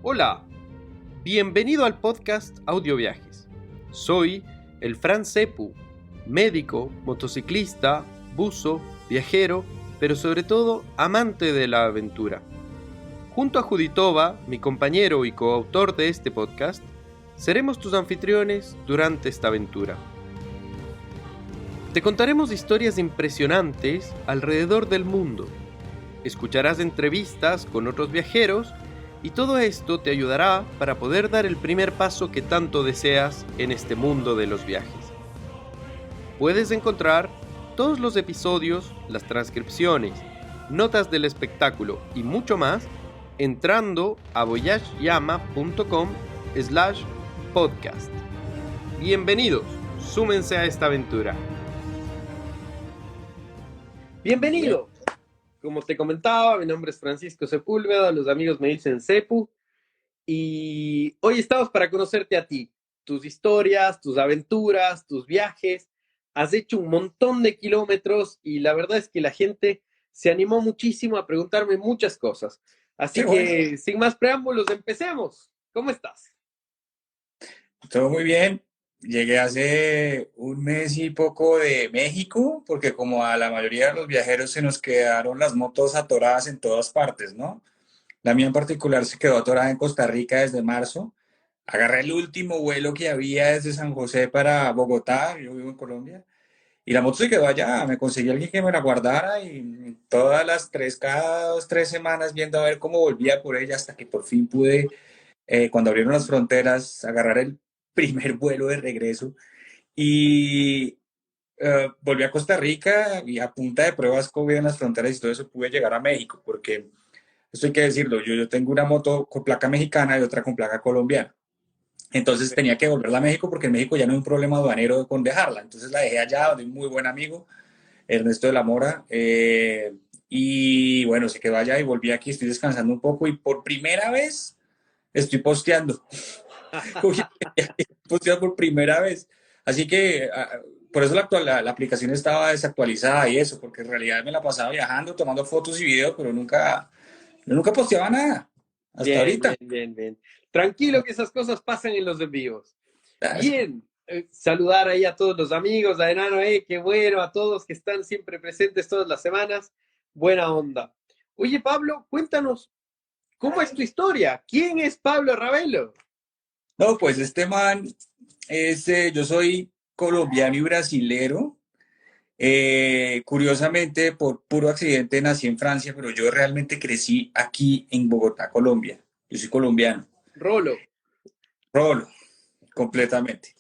Hola, bienvenido al podcast Audio Viajes. Soy el Fran Cepu, médico, motociclista, buzo, viajero, pero sobre todo amante de la aventura. Junto a Juditova, mi compañero y coautor de este podcast, seremos tus anfitriones durante esta aventura. Te contaremos historias impresionantes alrededor del mundo. Escucharás entrevistas con otros viajeros y todo esto te ayudará para poder dar el primer paso que tanto deseas en este mundo de los viajes. Puedes encontrar todos los episodios, las transcripciones, notas del espectáculo y mucho más entrando a voyageyama.com/podcast. Bienvenidos, súmense a esta aventura. Bienvenido. Como te comentaba, mi nombre es Francisco Sepúlveda, los amigos me dicen Cepu, y hoy estamos para conocerte a ti, tus historias, tus aventuras, tus viajes. Has hecho un montón de kilómetros y la verdad es que la gente se animó muchísimo a preguntarme muchas cosas. Así que, sin más preámbulos, empecemos. ¿Cómo estás? Todo muy bien. Llegué hace un mes y poco de México, porque como a la mayoría de los viajeros se nos quedaron las motos atoradas en todas partes, ¿no? La mía en particular se quedó atorada en Costa Rica desde marzo. Agarré el último vuelo que había desde San José para Bogotá, yo vivo en Colombia, y la moto se quedó allá. Me conseguí a alguien que me la guardara y cada 2, 3 semanas viendo a ver cómo volvía por ella hasta que por fin pude, cuando abrieron las fronteras, agarrar el primer vuelo de regreso y volví a Costa Rica y a punta de pruebas COVID en las fronteras y todo eso pude llegar a México, porque esto hay que decirlo, yo tengo una moto con placa mexicana y otra con placa colombiana. Entonces tenía que volverla a México porque en México ya no hay un problema aduanero con dejarla. Entonces la dejé allá donde un muy buen amigo, Ernesto de la Mora, y bueno, se quedó allá y volví aquí, estoy descansando un poco y por primera vez estoy posteando. Posteado por primera vez. Así que por eso la aplicación estaba desactualizada y eso, porque en realidad me la pasaba viajando, tomando fotos y videos, pero nunca posteaba nada. Hasta ahorita. Bien. Tranquilo que esas cosas pasan en los envíos. Ah, Bien, saludar ahí a todos los amigos, a Enano, qué bueno, a todos que están siempre presentes todas las semanas. Buena onda. Oye, Pablo, cuéntanos, ¿cómo es tu historia? ¿Quién es Pablo Ravelo? No, pues este man yo soy colombiano y brasilero. Curiosamente, por puro accidente nací en Francia, pero yo realmente crecí aquí en Bogotá, Colombia. Yo soy colombiano. Rolo. Rolo, completamente.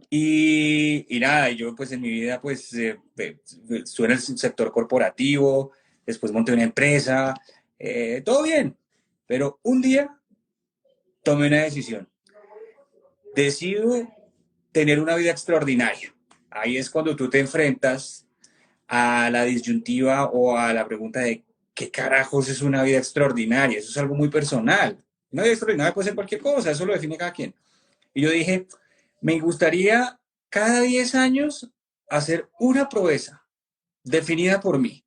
Y nada, yo pues en mi vida pues estuve en el sector corporativo, después monté una empresa, todo bien, pero un día tomé una decisión. Decido tener una vida extraordinaria. Ahí es cuando tú te enfrentas a la disyuntiva o a la pregunta de ¿qué carajos es una vida extraordinaria? Eso es algo muy personal. Una vida extraordinaria puede ser cualquier cosa, eso lo define cada quien. Y yo dije, me gustaría cada 10 años hacer una proeza definida por mí.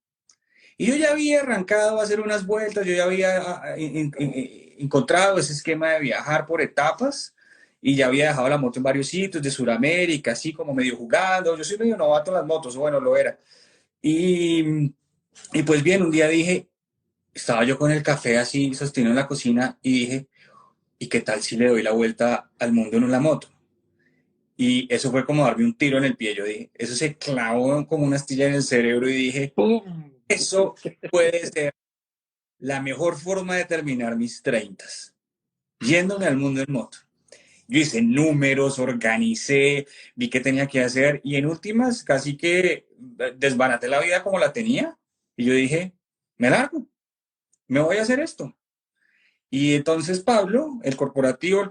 Y yo ya había arrancado a hacer unas vueltas, yo ya había encontrado ese esquema de viajar por etapas y ya había dejado la moto en varios sitios de Sudamérica, así como medio jugando. Yo soy medio novato en las motos, bueno, lo era. Y, y pues bien, un día dije, estaba yo con el café así sostenido en la cocina y dije, ¿y qué tal si le doy la vuelta al mundo en una moto? Y eso fue como darme un tiro en el pie. Yo dije, eso se clavó como una astilla en el cerebro y dije, ¡Pum! eso puede ser la mejor forma de terminar mis 30, yéndome al mundo en moto. Yo hice números, organicé, vi qué tenía que hacer y en últimas casi que desbaraté la vida como la tenía. Y yo dije, me largo, me voy a hacer esto. Y entonces Pablo, el corporativo, el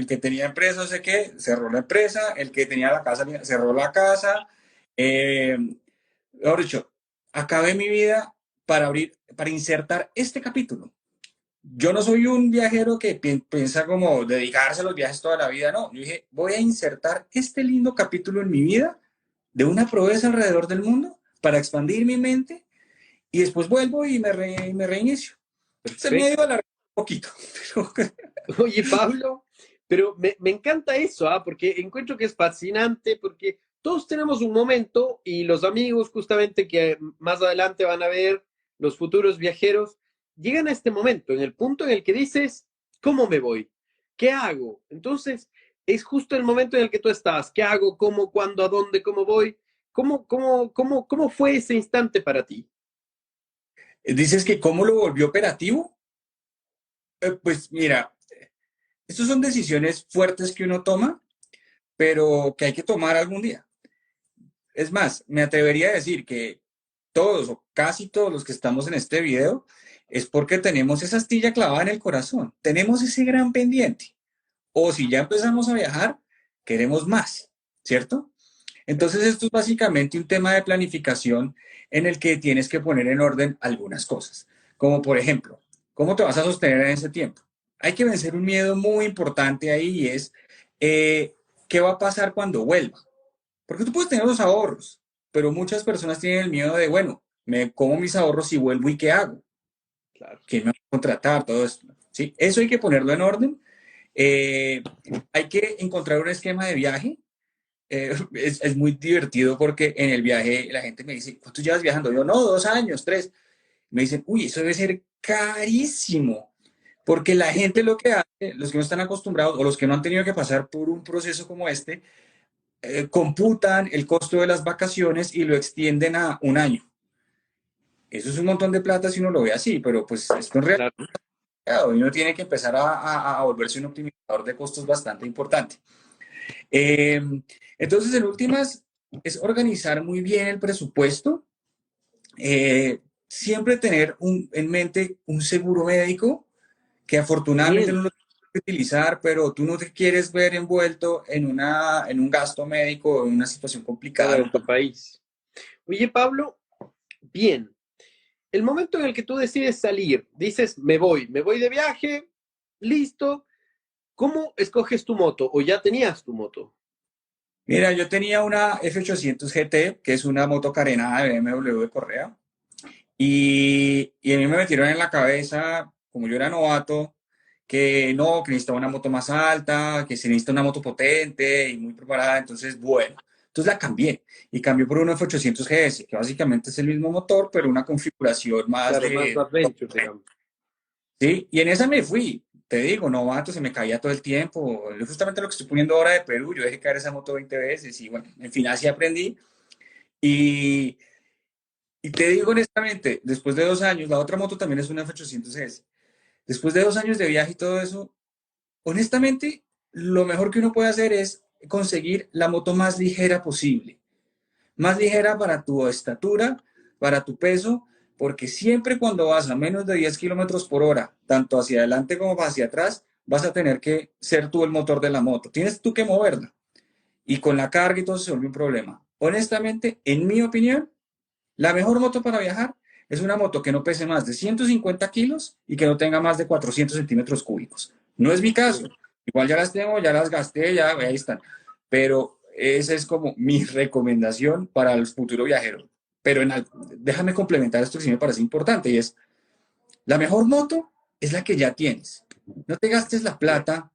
que tenía empresa, no sé qué, cerró la empresa, el que tenía la casa, cerró la casa. Eh, Mejor dicho, acabé mi vida para insertar este capítulo. Yo no soy un viajero que piensa como dedicarse a los viajes toda la vida, no. Yo dije, voy a insertar este lindo capítulo en mi vida de una proeza alrededor del mundo para expandir mi mente y después vuelvo y me reinicio. Se me ha ido a la un poquito. Oye, Pablo, pero me encanta eso, ¿ah? Porque encuentro que es fascinante, porque todos tenemos un momento y los amigos justamente que más adelante van a ver, los futuros viajeros, llegan a este momento, en el punto en el que dices, ¿cómo me voy? ¿Qué hago? Entonces, es justo el momento en el que tú estás. ¿Qué hago? ¿Cómo? ¿Cuándo? ¿A dónde? ¿Cómo voy? ¿Cómo fue ese instante para ti? Dices que cómo lo volvió operativo. Pues mira, estas son decisiones fuertes que uno toma, pero que hay que tomar algún día. Es más, me atrevería a decir que todos o casi todos los que estamos en este video es porque tenemos esa astilla clavada en el corazón, tenemos ese gran pendiente. O si ya empezamos a viajar, queremos más, ¿cierto? Entonces esto es básicamente un tema de planificación en el que tienes que poner en orden algunas cosas, como por ejemplo, ¿cómo te vas a sostener en ese tiempo? Hay que vencer un miedo muy importante ahí y es, ¿qué va a pasar cuando vuelva? Porque tú puedes tener los ahorros, pero muchas personas tienen el miedo de, bueno, me como mis ahorros y vuelvo y ¿qué hago? Claro. ¿Quién me va a contratar? Todo esto. ¿Sí? Eso hay que ponerlo en orden. Eh, hay que encontrar un esquema de viaje. Es muy divertido porque en el viaje la gente me dice, ¿cuánto llevas viajando? Yo, no, 2 años, 3. Me dicen, uy, eso debe ser carísimo. Porque la gente lo que hace, los que no están acostumbrados o los que no han tenido que pasar por un proceso como este, computan el costo de las vacaciones y lo extienden a un año. Eso es un montón de plata si uno lo ve así, pero pues esto en realidad Claro. y uno tiene que empezar a volverse un optimizador de costos bastante importante. Eh, entonces, en últimas, es organizar muy bien el presupuesto, siempre tener en mente un seguro médico que afortunadamente Bien, no lo tienes que utilizar, pero tú no te quieres ver envuelto en un gasto médico o en una situación fuera complicada. de tu país. Oye, Pablo, bien. El momento en el que tú decides salir, dices, me voy de viaje, listo. ¿Cómo escoges tu moto? ¿O ya tenías tu moto? Mira, yo tenía una F800 GT, que es una moto carenada de BMW de Correa, y a mí me metieron en la cabeza, como yo era novato, que no, que necesitaba una moto más alta, que se necesita una moto potente y muy preparada. Entonces, bueno, entonces la cambié y cambié por una F800 GS, que básicamente es el mismo motor, pero una configuración más Claro, más de... adventure, digamos. Sí, y en esa me fui. Te digo, novato, se me caía todo el tiempo. Justamente lo que estoy poniendo ahora de Perú, yo dejé caer esa moto 20 veces y bueno, en fin, así aprendí. Y, y te digo honestamente, después de 2 años, la otra moto también es una F800S. Después de 2 años de viaje y todo eso, honestamente, lo mejor que uno puede hacer es conseguir la moto más ligera posible. Más ligera para tu estatura, para tu peso, porque siempre cuando vas a menos de 10 kilómetros por hora, tanto hacia adelante como hacia atrás, vas a tener que ser tú el motor de la moto. Tienes tú que moverla. Y con la carga y todo se vuelve un problema. Honestamente, en mi opinión, la mejor moto para viajar es una moto que no pese más de 150 kilos y que no tenga más de 400 centímetros cúbicos. No es mi caso. Igual ya las tengo, ya las gasté, ya ahí están. Pero esa es como mi recomendación para el futuro viajero. Pero déjame complementar esto que sí me parece importante y es, la mejor moto es la que ya tienes. No te gastes la plata,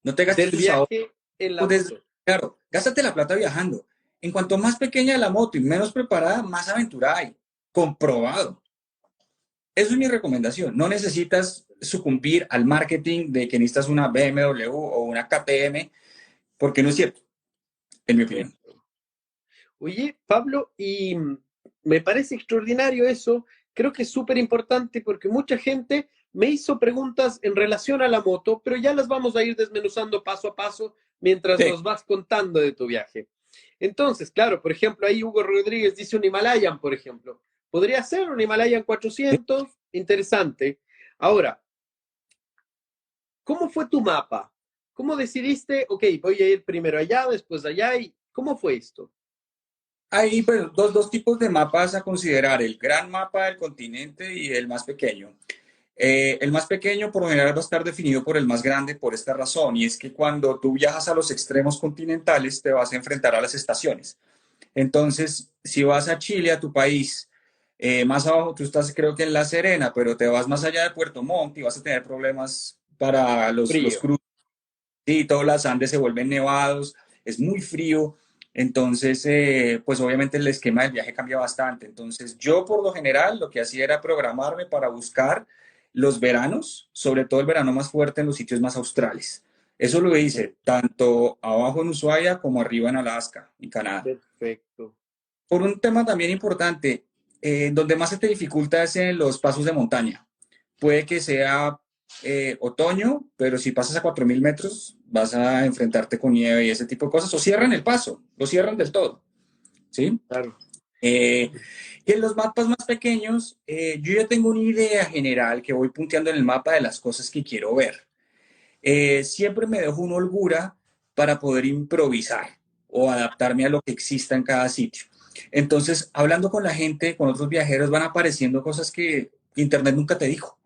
no te gastes Del tus ahorros. viaje en la moto. Claro, gástate la plata viajando. En cuanto más pequeña la moto y menos preparada, más aventura hay. Comprobado. Eso es mi recomendación. No necesitas sucumbir al marketing de que necesitas una BMW o una KTM, porque no es cierto, en mi opinión. Oye, Pablo, y me parece extraordinario eso. Creo que es súper importante porque mucha gente me hizo preguntas en relación a la moto, pero ya las vamos a ir desmenuzando paso a paso mientras Sí. nos vas contando de tu viaje. Entonces, claro, por ejemplo, ahí Hugo Rodríguez dice un Himalayan, por ejemplo. Podría ser un Himalayan 400, interesante. Ahora, ¿cómo fue tu mapa? ¿Cómo decidiste, ok, voy a ir primero allá, después allá? ¿Y cómo fue esto? Hay pues, dos tipos de mapas a considerar, el gran mapa del continente y el más pequeño. El más pequeño por lo general va a estar definido por el más grande por esta razón, y es que cuando tú viajas a los extremos continentales te vas a enfrentar a las estaciones. Entonces, si vas a Chile, a tu país, más abajo tú estás creo que en La Serena, pero te vas más allá de Puerto Montt y vas a tener problemas para los Frío. cruces. Sí, todos los Andes se vuelven nevados, es muy frío, entonces, pues obviamente el esquema del viaje cambia bastante. Entonces, yo por lo general lo que hacía era programarme para buscar los veranos, sobre todo el verano más fuerte en los sitios más australes. Eso lo hice tanto abajo en Ushuaia como arriba en Alaska, en Canadá. Perfecto. Por un tema también importante, donde más se te dificulta es en los pasos de montaña. Puede que sea otoño, pero si pasas a 4.000 metros vas a enfrentarte con nieve y ese tipo de cosas, o cierran el paso, lo cierran del todo, ¿sí? Claro. Eh, y en los mapas más pequeños, yo ya tengo una idea general que voy punteando en el mapa de las cosas que quiero ver. Siempre me dejo una holgura para poder improvisar o adaptarme a lo que exista en cada sitio. Entonces, hablando con la gente, con otros viajeros, van apareciendo cosas que Internet nunca te dijo.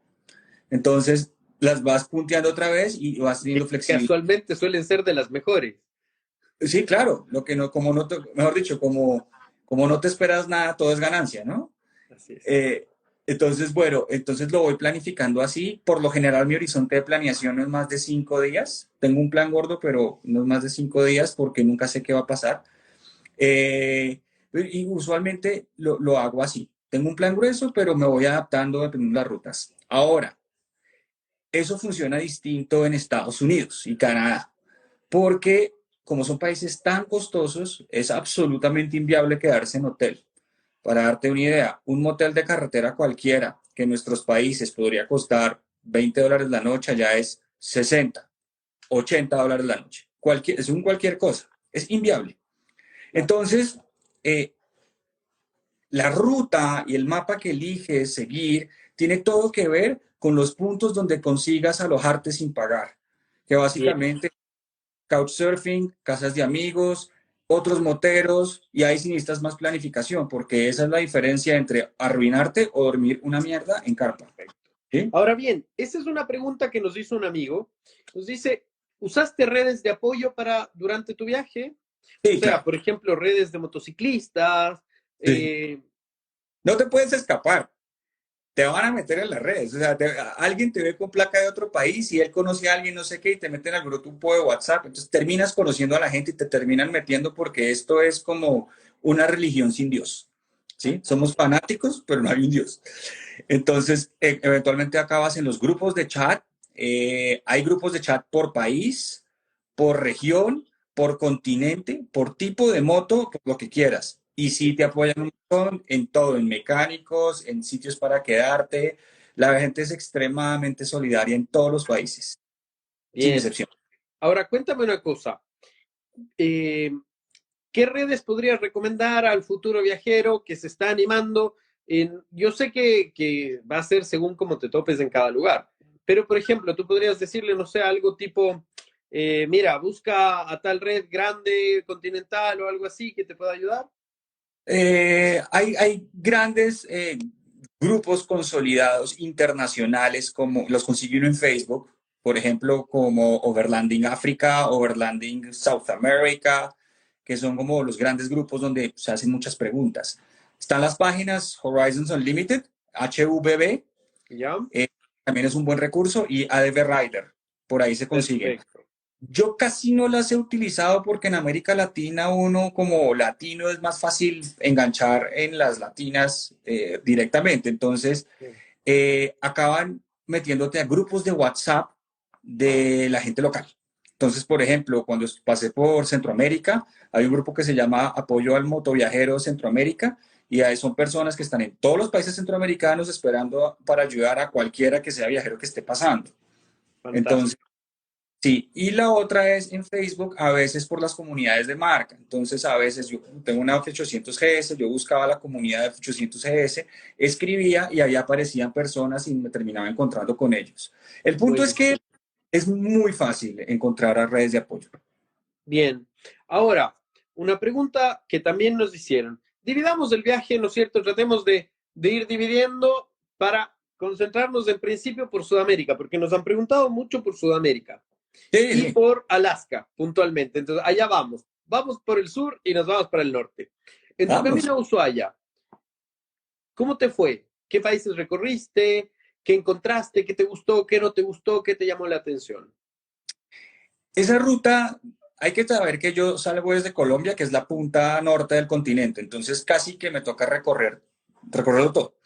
Entonces, las vas punteando otra vez y vas teniendo Que flexibilidad. casualmente suelen ser de las mejores. Sí, claro, lo que no, como no te, mejor dicho, como no te esperas nada, todo es ganancia, ¿no? Así es. Eh, entonces, bueno, entonces lo voy planificando así. Por lo general, mi horizonte de planeación no es más de 5 días. Tengo un plan gordo, pero no es más de 5 días porque nunca sé qué va a pasar. Eh, y usualmente lo hago así. Tengo un plan grueso, pero me voy adaptando dependiendo de las rutas. Ahora, eso funciona distinto en Estados Unidos y Canadá, porque como son países tan costosos, es absolutamente inviable quedarse en hotel. Para darte una idea, un motel de carretera cualquiera que en nuestros países podría costar $20 la noche, ya es 60, $80 la noche. Es un cualquier cosa, es inviable. Claro. Entonces, eh, la ruta y el mapa que eliges seguir tiene todo que ver con los puntos donde consigas alojarte sin pagar, que Bien. básicamente couchsurfing, casas de amigos, otros moteros, y ahí sí necesitas más planificación, porque esa es la diferencia entre arruinarte o dormir una mierda en carpa. Perfecto. ¿Sí? Ahora bien, esa es una pregunta que nos hizo un amigo. Nos dice, ¿usaste redes de apoyo para durante tu viaje? O Sí, sea, claro. por ejemplo, redes de motociclistas. Sí. eh, No te puedes escapar. Te van a meter en las redes. O sea, alguien te ve con placa de otro país y él conoce a alguien, no sé qué, y te meten al grupo de WhatsApp. Entonces terminas conociendo a la gente y te terminan metiendo porque esto es como una religión sin Dios. ¿Sí? Somos fanáticos, pero no hay un Dios. Entonces, eventualmente acabas en los grupos de chat. Hay grupos de chat por país, por región, por continente, por tipo de moto, por lo que quieras. Y sí te apoyan un montón en todo, en mecánicos, en sitios para quedarte. La gente es extremadamente solidaria en todos los países, sin bien. excepción. Ahora, cuéntame una cosa. Eh, ¿Qué redes podrías recomendar al futuro viajero que se está animando? Yo sé que va a ser según cómo te topes en cada lugar, pero por ejemplo, tú podrías decirle, no sé, algo tipo, mira, busca a tal red grande, continental o algo así que te pueda ayudar. Hay grandes grupos consolidados internacionales, como los consigue uno en Facebook, por ejemplo, como Overlanding África, Overlanding South America, que son como los grandes grupos donde se hacen muchas preguntas. Están las páginas Horizons Unlimited, HVB, ¿Ya? eh, también es un buen recurso, y ADV Rider, por ahí se consiguen. Perfecto. Yo casi no las he utilizado porque en América Latina uno como latino es más fácil enganchar en las latinas directamente. Entonces, acaban metiéndote a grupos de WhatsApp de la gente local. Entonces, por ejemplo, cuando pasé por Centroamérica, hay un grupo que se llama Apoyo al Motoviajero Centroamérica y ahí son personas que están en todos los países centroamericanos esperando para ayudar a cualquiera que sea viajero que esté pasando. Entonces, Fantástico. sí, y la otra es en Facebook, a veces por las comunidades de marca. Entonces, a veces yo tengo una F800GS, yo buscaba la comunidad de F800GS, escribía y ahí aparecían personas y me terminaba encontrando con ellos. El punto es que Buenísimo. es muy fácil encontrar a redes de apoyo. Bien. Ahora, una pregunta que también nos hicieron. Dividamos el viaje, ¿no es cierto? Tratemos de ir dividiendo para concentrarnos en principio por Sudamérica, porque nos han preguntado mucho por Sudamérica Sí, y sí, por Alaska, puntualmente. Entonces, allá vamos. Vamos por el sur y nos vamos para el norte. En tu vamos. camino a Ushuaia, ¿cómo te fue? ¿Qué países recorriste? ¿Qué encontraste? ¿Qué te gustó? ¿Qué no te gustó? ¿Qué te llamó la atención? Esa ruta, hay que saber que yo salgo desde Colombia, que es la punta norte del continente, entonces casi que me toca recorrerlo todo.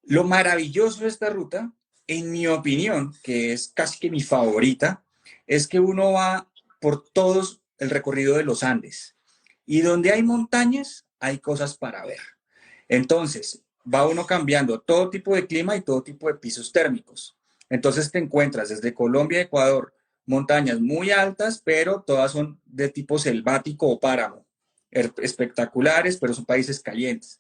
Lo maravilloso de esta ruta, en mi opinión, que es casi que mi favorita, es que uno va por todos el recorrido de los Andes. Y donde hay montañas, hay cosas para ver. Entonces, va uno cambiando todo tipo de clima y todo tipo de pisos térmicos. Entonces te encuentras desde Colombia a Ecuador montañas muy altas, pero todas son de tipo selvático o páramo. Espectaculares, pero son países calientes.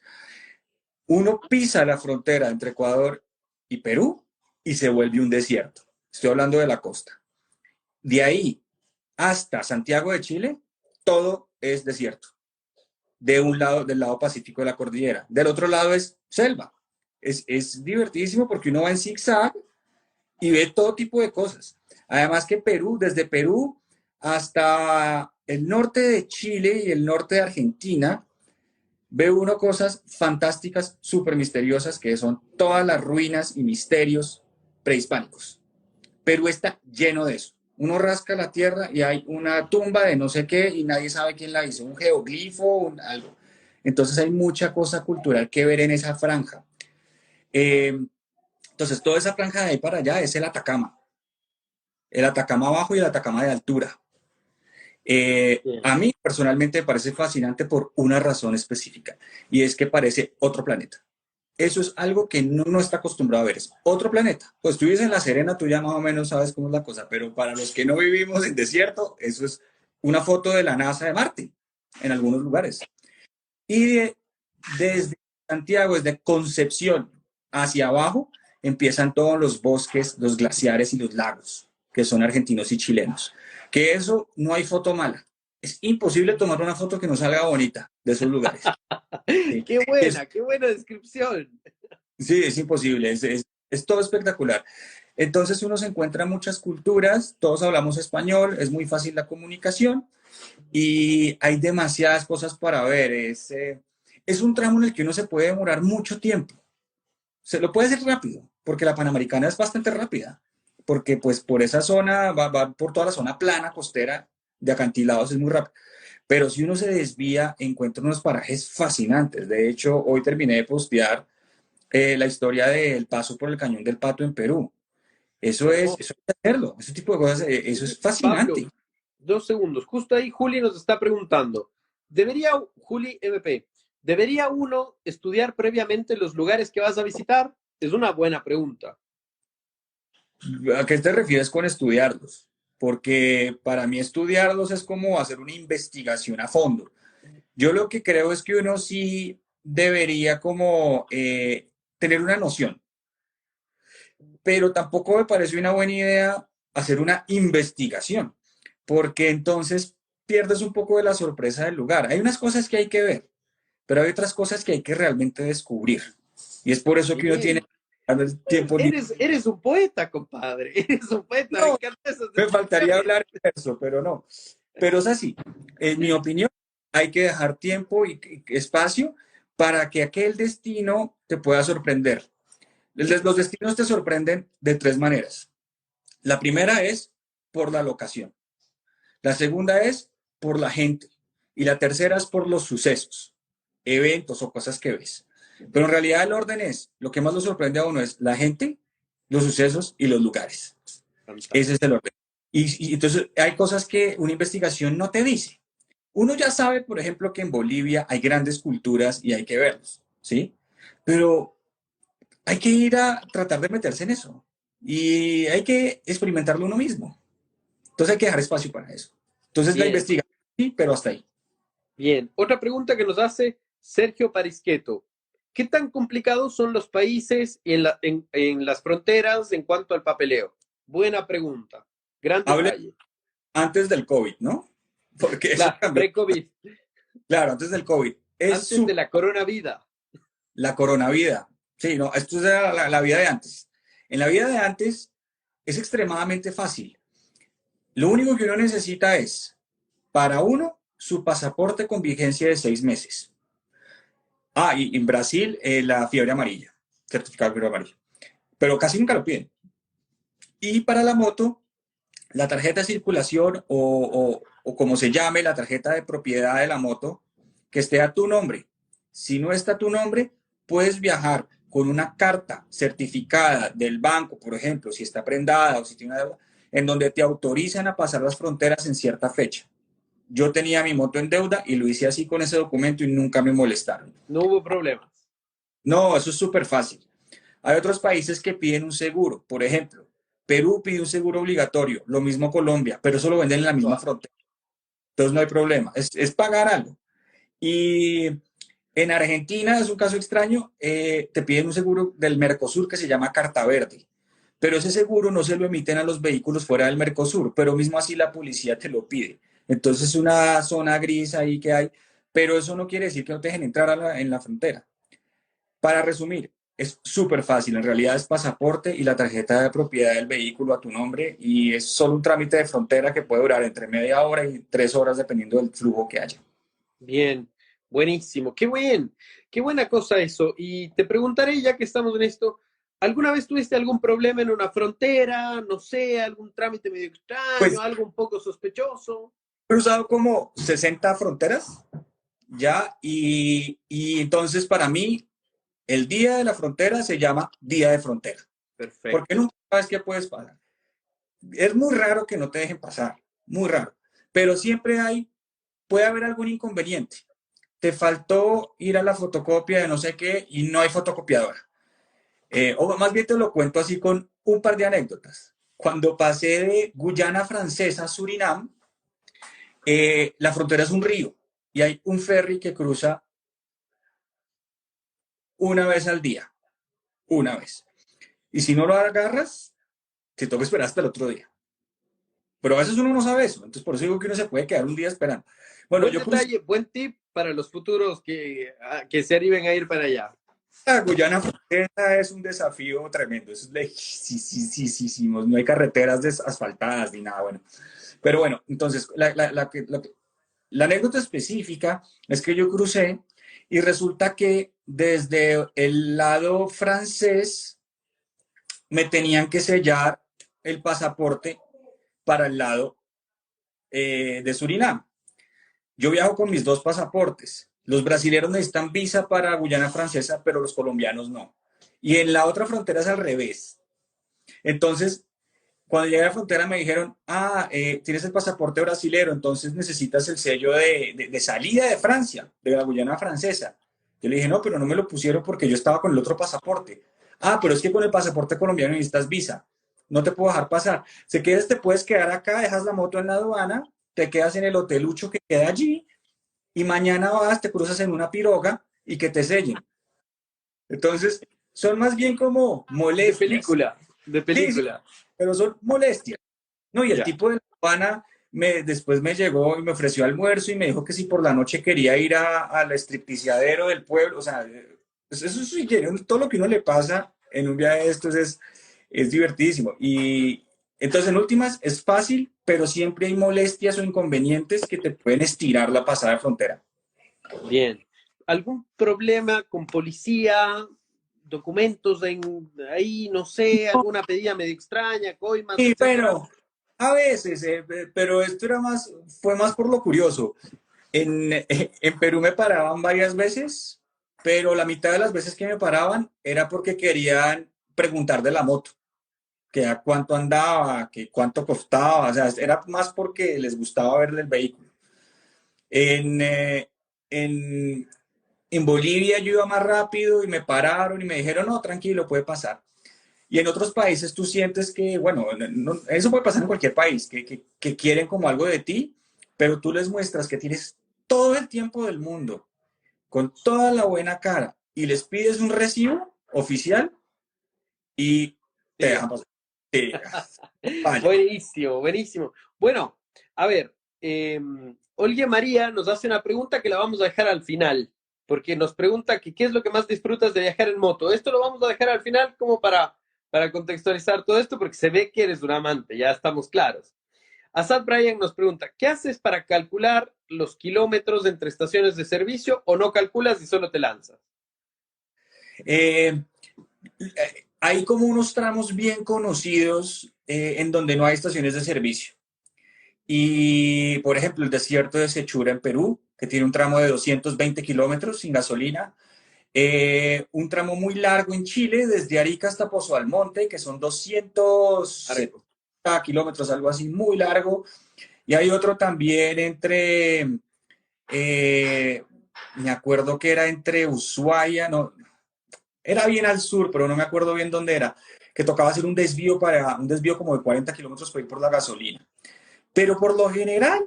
Uno pisa la frontera entre Ecuador y Perú y se vuelve un desierto. Estoy hablando de la costa. De ahí hasta Santiago de Chile, todo es desierto. De un lado, del lado pacífico de la cordillera. Del otro lado es selva. Es divertidísimo porque uno va en zigzag y ve todo tipo de cosas. Además que Perú, desde Perú hasta el norte de Chile y el norte de Argentina, ve uno cosas fantásticas, súper misteriosas, que son todas las ruinas y misterios prehispánicos. Perú está lleno de eso. Uno rasca la tierra y hay una tumba de no sé qué y nadie sabe quién la hizo, un geoglifo, algo. Entonces hay mucha cosa cultural que ver en esa franja. Eh, entonces toda esa franja de ahí para allá es el Atacama abajo y el Atacama de altura. Bien. A mí personalmente me parece fascinante por una razón específica y es que parece otro planeta. Eso es algo que no está acostumbrado a ver, es otro planeta. Pues tú vives en La Serena, tú ya más o menos sabes cómo es la cosa, pero para los que no vivimos en desierto, eso es una foto de la NASA de Marte, en algunos lugares. Y desde Santiago, desde Concepción hacia abajo, empiezan todos los bosques, los glaciares y los lagos, que son argentinos y chilenos. Que eso no hay foto mala. Es imposible tomar una foto que no salga bonita de esos lugares. Sí. Qué buena descripción. Sí, es imposible, es todo espectacular. Entonces uno se encuentra muchas culturas, todos hablamos español, es muy fácil la comunicación y hay demasiadas cosas para ver. Es un tramo en el que uno se puede demorar mucho tiempo. Se lo puede hacer rápido, porque la Panamericana es bastante rápida, porque pues por esa zona, va por toda la zona plana, costera, de acantilados, es muy rápido. Pero si uno se desvía, encuentra unos parajes fascinantes. De hecho, hoy terminé de postear la historia del paso por el Cañón del Pato en Perú. Oh, Eso hay que hacerlo, ese tipo de cosas, eso es Pablo, fascinante. 2 segundos. Justo ahí Juli nos está preguntando, Juli MP, ¿debería uno estudiar previamente los lugares que vas a visitar? Es una buena pregunta. ¿A qué te refieres con estudiarlos? Porque para mí estudiarlos es como hacer una investigación a fondo. Yo lo que creo es que uno sí debería como tener una noción, pero tampoco me parece una buena idea hacer una investigación, porque entonces pierdes un poco de la sorpresa del lugar. Hay unas cosas que hay que ver, pero hay otras cosas que hay que realmente descubrir. Y es por eso que uno tiene Bien. el tiempo libre. Eres un poeta, compadre. Eres un poeta. Me No, encantan esas me faltaría descripciones. hablar de eso, pero no. Pero es así. En mi opinión, hay que dejar tiempo y espacio para que aquel destino te pueda sorprender. Los destinos te sorprenden de tres maneras. La primera es por la locación. La segunda es por la gente. Y la tercera es por los sucesos, eventos o cosas que ves. Pero en realidad el orden es, lo que más lo sorprende a uno es la gente, los sucesos y los lugares. Ese es Fantástico. el orden. Y entonces hay cosas que una investigación no te dice. Uno ya sabe, por ejemplo, que en Bolivia hay grandes culturas y hay que verlos, ¿sí? Pero hay que ir a tratar de meterse en eso. Y hay que experimentarlo uno mismo. Entonces hay que dejar espacio para eso. Entonces la Bien, investigación, sí, pero hasta ahí. bien. Otra pregunta que nos hace Sergio Parisqueto. ¿Qué tan complicados son los países en las fronteras en cuanto al papeleo? Buena pregunta. Gran Hable detalle. antes del COVID, ¿no? Porque eso Claro, cambió. pre-COVID. Claro, antes del COVID. Es Antes de la corona vida. la coronavida. Sí, no, esto es la vida de antes. En la vida de antes es extremadamente fácil. Lo único que uno necesita es, para uno, su pasaporte con vigencia de 6 meses. Ah, y en Brasil, la fiebre amarilla, certificado de fiebre amarilla. pero casi nunca lo piden. Y para la moto, la tarjeta de circulación o como se llame, la tarjeta de propiedad de la moto, que esté a tu nombre. Si no está a tu nombre, puedes viajar con una carta certificada del banco, por ejemplo, si está prendada o si tiene una deuda, en donde te autorizan a pasar las fronteras en cierta fecha. Yo tenía mi moto en deuda y lo hice así con ese documento y nunca me molestaron. No hubo problemas. No, eso es súper fácil. Hay otros países que piden un seguro. Por ejemplo, Perú pide un seguro obligatorio, lo mismo Colombia, pero eso lo venden en la misma frontera. Entonces no hay problema, es pagar algo. Y en Argentina es un caso extraño, te piden un seguro del Mercosur que se llama Carta Verde, pero ese seguro no se lo emiten a los vehículos fuera del Mercosur, pero mismo así la policía te lo pide. Entonces es una zona gris ahí que hay, pero eso no quiere decir que no te dejen entrar en la frontera. Para resumir, es súper fácil. En realidad es pasaporte y la tarjeta de propiedad del vehículo a tu nombre y es solo un trámite de frontera que puede durar entre media hora y 3 horas dependiendo del flujo que haya. Bien, buenísimo, qué bien, qué buena cosa eso. Y te preguntaré, ya que estamos en esto, ¿alguna vez tuviste algún problema en una frontera? No sé, algún trámite medio extraño, Pues algo un poco sospechoso. he cruzado como 60 fronteras ya y entonces para mí el día de la frontera se llama día de frontera. Porque Perfecto. nunca sabes qué puedes pasar. Es muy raro que no te dejen pasar, muy raro. Pero siempre puede haber algún inconveniente. Te faltó ir a la fotocopia de no sé qué y no hay fotocopiadora. O más bien te lo cuento así con un par de anécdotas. Cuando pasé de Guyana Francesa a Surinam, la frontera es un río y hay un ferry que cruza una vez al día, una vez. Y si no lo agarras, te toca esperar hasta el otro día. Pero a veces uno no sabe eso, entonces por eso digo que uno se puede quedar un día esperando. Bueno, Buen yo crucé detalle, buen tip para los futuros que se animen a ir para allá. a Guyana Francesa, es un desafío tremendo, es lejísimos, no hay carreteras asfaltadas ni nada, bueno. Pero bueno, entonces, la anécdota específica es que yo crucé y resulta que desde el lado francés me tenían que sellar el pasaporte para el lado de Surinam. Yo viajo con mis dos pasaportes. Los brasileños necesitan visa para Guyana Francesa, pero los colombianos no. Y en la otra frontera es al revés. Entonces, cuando llegué a la frontera me dijeron, tienes el pasaporte brasilero, entonces necesitas el sello de salida de Francia, de la Guyana Francesa. Yo le dije, no, pero no me lo pusieron porque yo estaba con el otro pasaporte. Pero es que con el pasaporte colombiano necesitas visa. No te puedo dejar pasar. Si quieres, te puedes quedar acá, dejas la moto en la aduana, te quedas en el hotelucho que queda allí y mañana vas, te cruzas en una piroga y que te sellen. Entonces, son más bien como De molestias. película, de Sí, sí, película. pero son molestias. No, y el Ya. tipo de la aduana después me llegó y me ofreció almuerzo y me dijo que si por la noche quería ir al stripticiadero del pueblo, o sea, eso es todo lo que uno le pasa en un viaje de estos es divertidísimo. Y entonces, en últimas, es fácil, pero siempre hay molestias o inconvenientes que te pueden estirar la pasada de frontera. Bien. ¿Algún problema con policía? ¿Documentos ahí, no sé, alguna pedida medio extraña, coimas, Y etcétera? bueno, a veces, pero esto fue más por lo curioso. En Perú me paraban varias veces, pero la mitad de las veces que me paraban era porque querían preguntar de la moto, que a cuánto andaba, que cuánto costaba, o sea, era más porque les gustaba ver el vehículo. En, eh, en, en Bolivia yo iba más rápido y me pararon y me dijeron, no, tranquilo, puede pasar. Y en otros países tú sientes que, bueno, eso puede pasar en cualquier país, que quieren como algo de ti, pero tú les muestras que tienes todo el tiempo del mundo, con toda la buena cara, y les pides un recibo oficial y te Sí. dejan pasar. Sí, vaya. Buenísimo, buenísimo. Bueno, a ver, Olga María nos hace una pregunta que la vamos a dejar al final, porque nos pregunta que qué es lo que más disfrutas de viajar en moto. Esto lo vamos a dejar al final como para contextualizar todo esto, porque se ve que eres un amante, ya estamos claros. Asad Bryan nos pregunta, ¿qué haces para calcular los kilómetros entre estaciones de servicio o no calculas y solo te lanzas? Eh, hay como unos tramos bien conocidos en donde no hay estaciones de servicio. Y, por ejemplo, el desierto de Sechura en Perú, que tiene un tramo de 220 kilómetros sin gasolina. Un tramo muy largo en Chile, desde Arica hasta Pozo Almonte, que son 270 kilómetros, algo así, muy largo. Y hay otro también eh, me acuerdo que era entre Ushuaia, no, era bien al sur, pero no me acuerdo bien dónde era, que tocaba hacer un desvío como de 40 kilómetros para ir por la gasolina. Pero por lo general,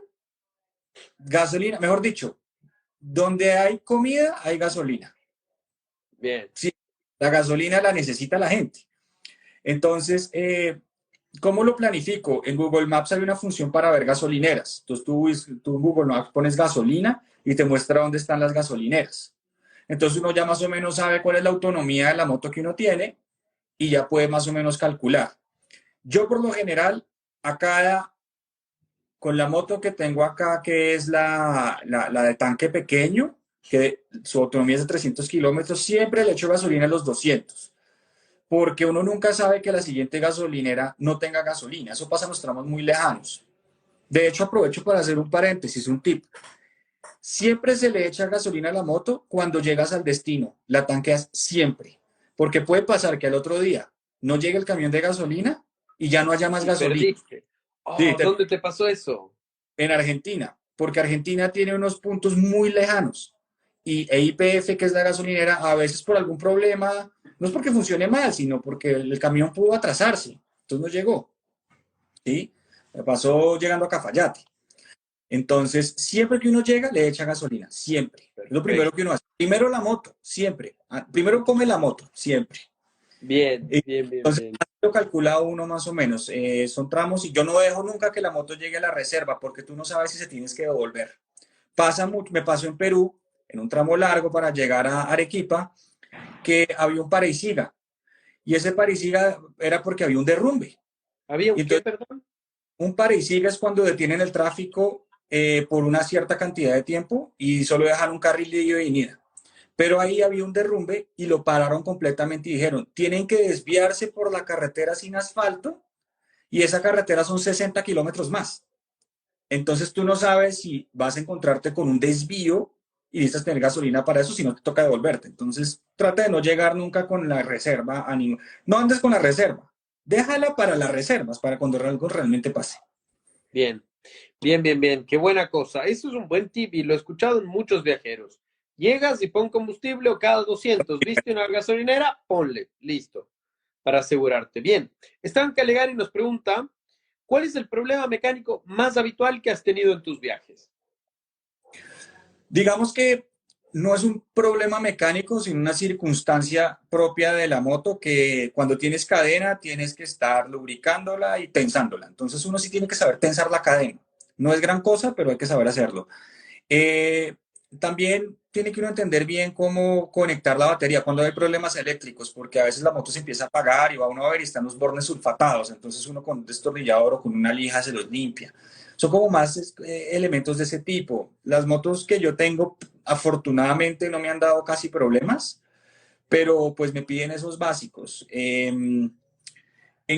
gasolina, mejor dicho, donde hay comida, hay gasolina. Bien. Sí, la gasolina la necesita la gente. Entonces, ¿cómo lo planifico? En Google Maps hay una función para ver gasolineras. Entonces, tú en Google Maps pones gasolina y te muestra dónde están las gasolineras. Entonces, uno ya más o menos sabe cuál es la autonomía de la moto que uno tiene y ya puede más o menos calcular. Yo, por lo general, acá, con la moto que tengo acá, que es la de tanque pequeño, que su autonomía es de 300 kilómetros, siempre le echo gasolina a los 200 porque uno nunca sabe que la siguiente gasolinera no tenga gasolina. Eso pasa en los tramos muy lejanos. De hecho, aprovecho para hacer un paréntesis, un tip. Siempre se le echa gasolina a la moto cuando llegas al destino. La tanqueas siempre. Porque puede pasar que al otro día no llegue el camión de gasolina y ya no haya más Y gasolina. perdiste. Sí, Oh, ¿dónde te pasó eso? en Argentina, porque Argentina tiene unos puntos muy lejanos y YPF, que es la gasolinera, a veces por algún problema, no es porque funcione mal, sino porque el camión pudo atrasarse, entonces no llegó, ¿sí? Me pasó llegando a Cafayate. Entonces, siempre que uno llega, le echa gasolina, siempre. Es lo primero Perfecto. que uno hace. Primero la moto, siempre. Primero come la moto, siempre. Bien, bien, bien, Entonces, bien. lo calcula uno más o menos. Son tramos y yo no dejo nunca que la moto llegue a la reserva porque tú no sabes si se tienes que devolver. Pasa mucho, me pasó en Perú, en un tramo largo para llegar a Arequipa, que había un parecida. Y ese parecida era porque había un derrumbe. ¿Había Y un qué, entonces, perdón? un parecida es cuando detienen el tráfico por una cierta cantidad de tiempo y solo dejan un carril de ida y venida. Pero ahí había un derrumbe y lo pararon completamente y dijeron, tienen que desviarse por la carretera sin asfalto y esa carretera son 60 kilómetros más. Entonces tú no sabes si vas a encontrarte con un desvío y necesitas tener gasolina para eso, si no te toca devolverte. Entonces trata de no llegar nunca con la reserva a ningún... No andes con la reserva, déjala para las reservas, para cuando algo realmente pase. Bien, bien, bien, bien. Qué buena cosa. Eso es un buen tip y lo he escuchado en muchos viajeros. Llegas y pon combustible o cada 200. ¿Viste una gasolinera? Ponle. Listo. Para asegurarte. Bien. Esteban Calegari nos pregunta, ¿cuál es el problema mecánico más habitual que has tenido en tus viajes? Digamos que no es un problema mecánico, sino una circunstancia propia de la moto que cuando tienes cadena tienes que estar lubricándola y tensándola. Entonces uno sí tiene que saber tensar la cadena. No es gran cosa, pero hay que saber hacerlo. Eh, También tiene que uno entender bien cómo conectar la batería cuando hay problemas eléctricos, porque a veces la moto se empieza a apagar y va uno a ver y están los bornes sulfatados, entonces uno con un destornillador o con una lija se los limpia. Son como más elementos de ese tipo. Las motos que yo tengo, afortunadamente, no me han dado casi problemas, pero pues me piden esos básicos. En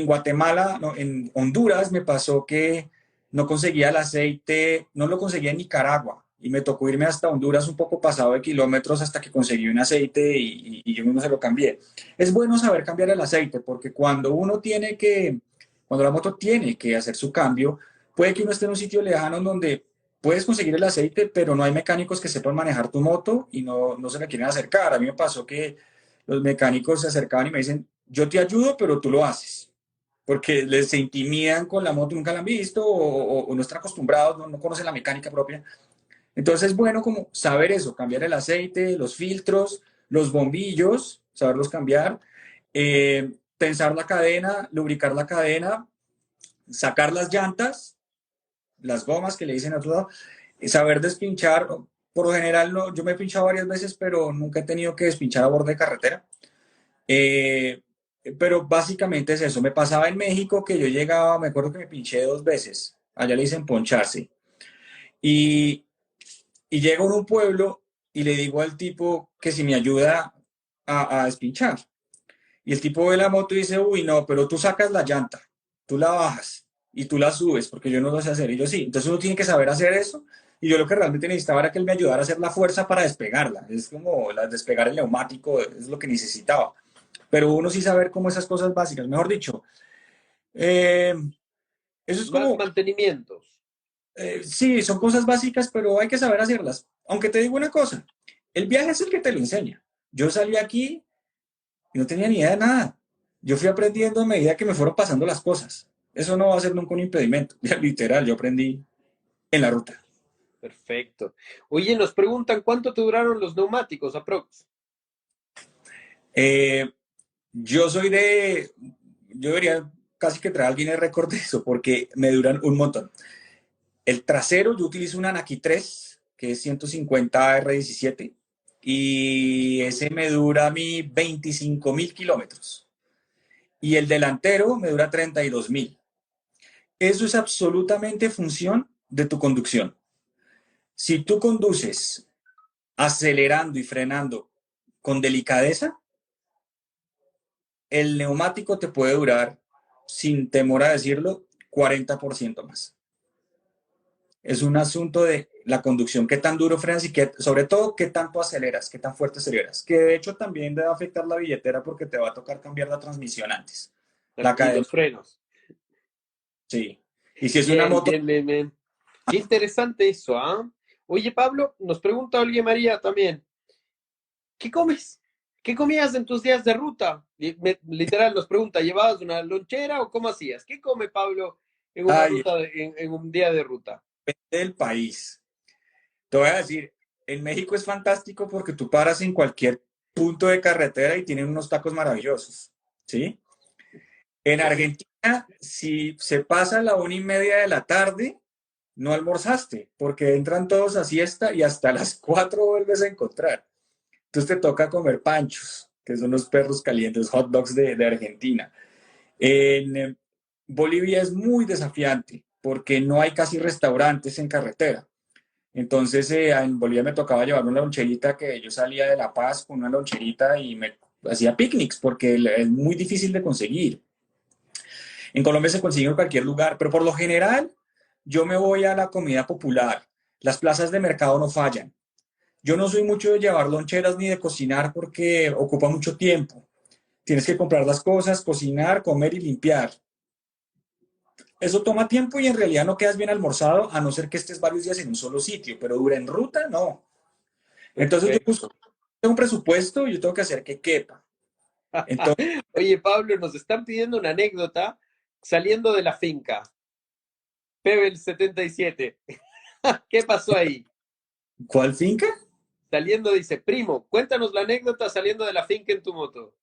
Guatemala, no, en Honduras me pasó que no conseguía el aceite, no lo conseguía en Nicaragua y me tocó irme hasta Honduras un poco pasado de kilómetros hasta que conseguí un aceite y yo mismo se lo cambié. Es bueno saber cambiar el aceite porque cuando la moto tiene que hacer su cambio, puede que uno esté en un sitio lejano donde puedes conseguir el aceite, pero no hay mecánicos que sepan manejar tu moto y no se le quieren acercar. A mí me pasó que los mecánicos se acercaban y me dicen, yo te ayudo, pero tú lo haces porque les se intimidan con la moto, nunca la han visto o no están acostumbrados, no conocen la mecánica propia. Entonces es bueno como saber eso, cambiar el aceite, los filtros, los bombillos, saberlos cambiar, tensar la cadena, lubricar la cadena, sacar las llantas, las gomas que le dicen a otro lado, saber despinchar. Por lo general, no, yo me he pinchado varias veces, pero nunca he tenido que despinchar a borde de carretera. Eh, pero básicamente es eso. Me pasaba en México que yo llegaba, me acuerdo que me pinché 2 veces. Allá le dicen poncharse. Y, y llego a un pueblo y le digo al tipo que si me ayuda a despinchar. Y el tipo ve la moto y dice, uy, no, pero tú sacas la llanta, tú la bajas y tú la subes, porque yo no lo sé hacer. Y yo sí, entonces uno tiene que saber hacer eso. Y yo lo que realmente necesitaba era que él me ayudara a hacer la fuerza para despegarla. Es como despegar el neumático, es lo que necesitaba. Pero uno sí saber cómo esas cosas básicas, mejor dicho. Eh, eso es Más como, mantenimientos. sí, son cosas básicas, pero hay que saber hacerlas. Aunque te digo una cosa, el viaje es el que te lo enseña. Yo salí aquí y no tenía ni idea de nada. Yo fui aprendiendo a medida que me fueron pasando las cosas. Eso no va a ser nunca un impedimento. Literal, yo aprendí en la ruta. Perfecto. Oye, nos preguntan cuánto te duraron los neumáticos, aprox. Eh, yo soy de, yo debería casi que traer alguien el récord de eso porque me duran un montón. El trasero, yo utilizo un Anaki 3, que es 150 R17, y ese me dura a mí 25.000 kilómetros. Y el delantero me dura 32.000. Eso es absolutamente función de tu conducción. Si tú conduces acelerando y frenando con delicadeza, el neumático te puede durar, sin temor a decirlo, 40% más. Es un asunto de la conducción, qué tan duro frenas y sobre todo qué tanto aceleras, qué tan fuerte aceleras, que de hecho también debe afectar la billetera porque te va a tocar cambiar la transmisión antes. La Y cadena, los frenos. sí. Y si es una Bien, moto, bien, bien, bien. Qué interesante eso, ¿ah? Oye, Pablo, nos pregunta Olga María también. ¿Qué comes? ¿Qué comías en tus días de ruta? Literal nos pregunta, ¿llevabas una lonchera o cómo hacías? ¿Qué come Pablo en una ay, ruta, en un día de ruta? del país. Te voy a decir, en México es fantástico porque tú paras en cualquier punto de carretera y tienen unos tacos maravillosos, ¿sí? En Qué rico. Argentina, si se pasa la 1:30 de la tarde, no almorzaste, porque entran todos a siesta y hasta las 4 vuelves a encontrar. Entonces te toca comer panchos, que son los perros calientes, hot dogs de Argentina. En Bolivia es muy desafiante porque no hay casi restaurantes en carretera. Entonces en Bolivia me tocaba llevar una loncherita que yo salía de La Paz con una loncherita y me hacía picnics porque es muy difícil de conseguir. En Colombia se consigue en cualquier lugar, pero por lo general yo me voy a la comida popular. Las plazas de mercado no fallan. Yo no soy mucho de llevar loncheras ni de cocinar porque ocupa mucho tiempo. Tienes que comprar las cosas, cocinar, comer y limpiar. Eso toma tiempo y en realidad no quedas bien almorzado a no ser que estés varios días en un solo sitio, pero dura en ruta, no. Entonces yo busco Perfecto. un presupuesto y yo tengo que hacer que quepa. Entonces, Oye, Pablo, nos están pidiendo una anécdota saliendo de la finca. Pebble 77. ¿Qué pasó ahí? ¿cuál finca? Saliendo dice, primo, cuéntanos la anécdota saliendo de la finca en tu moto.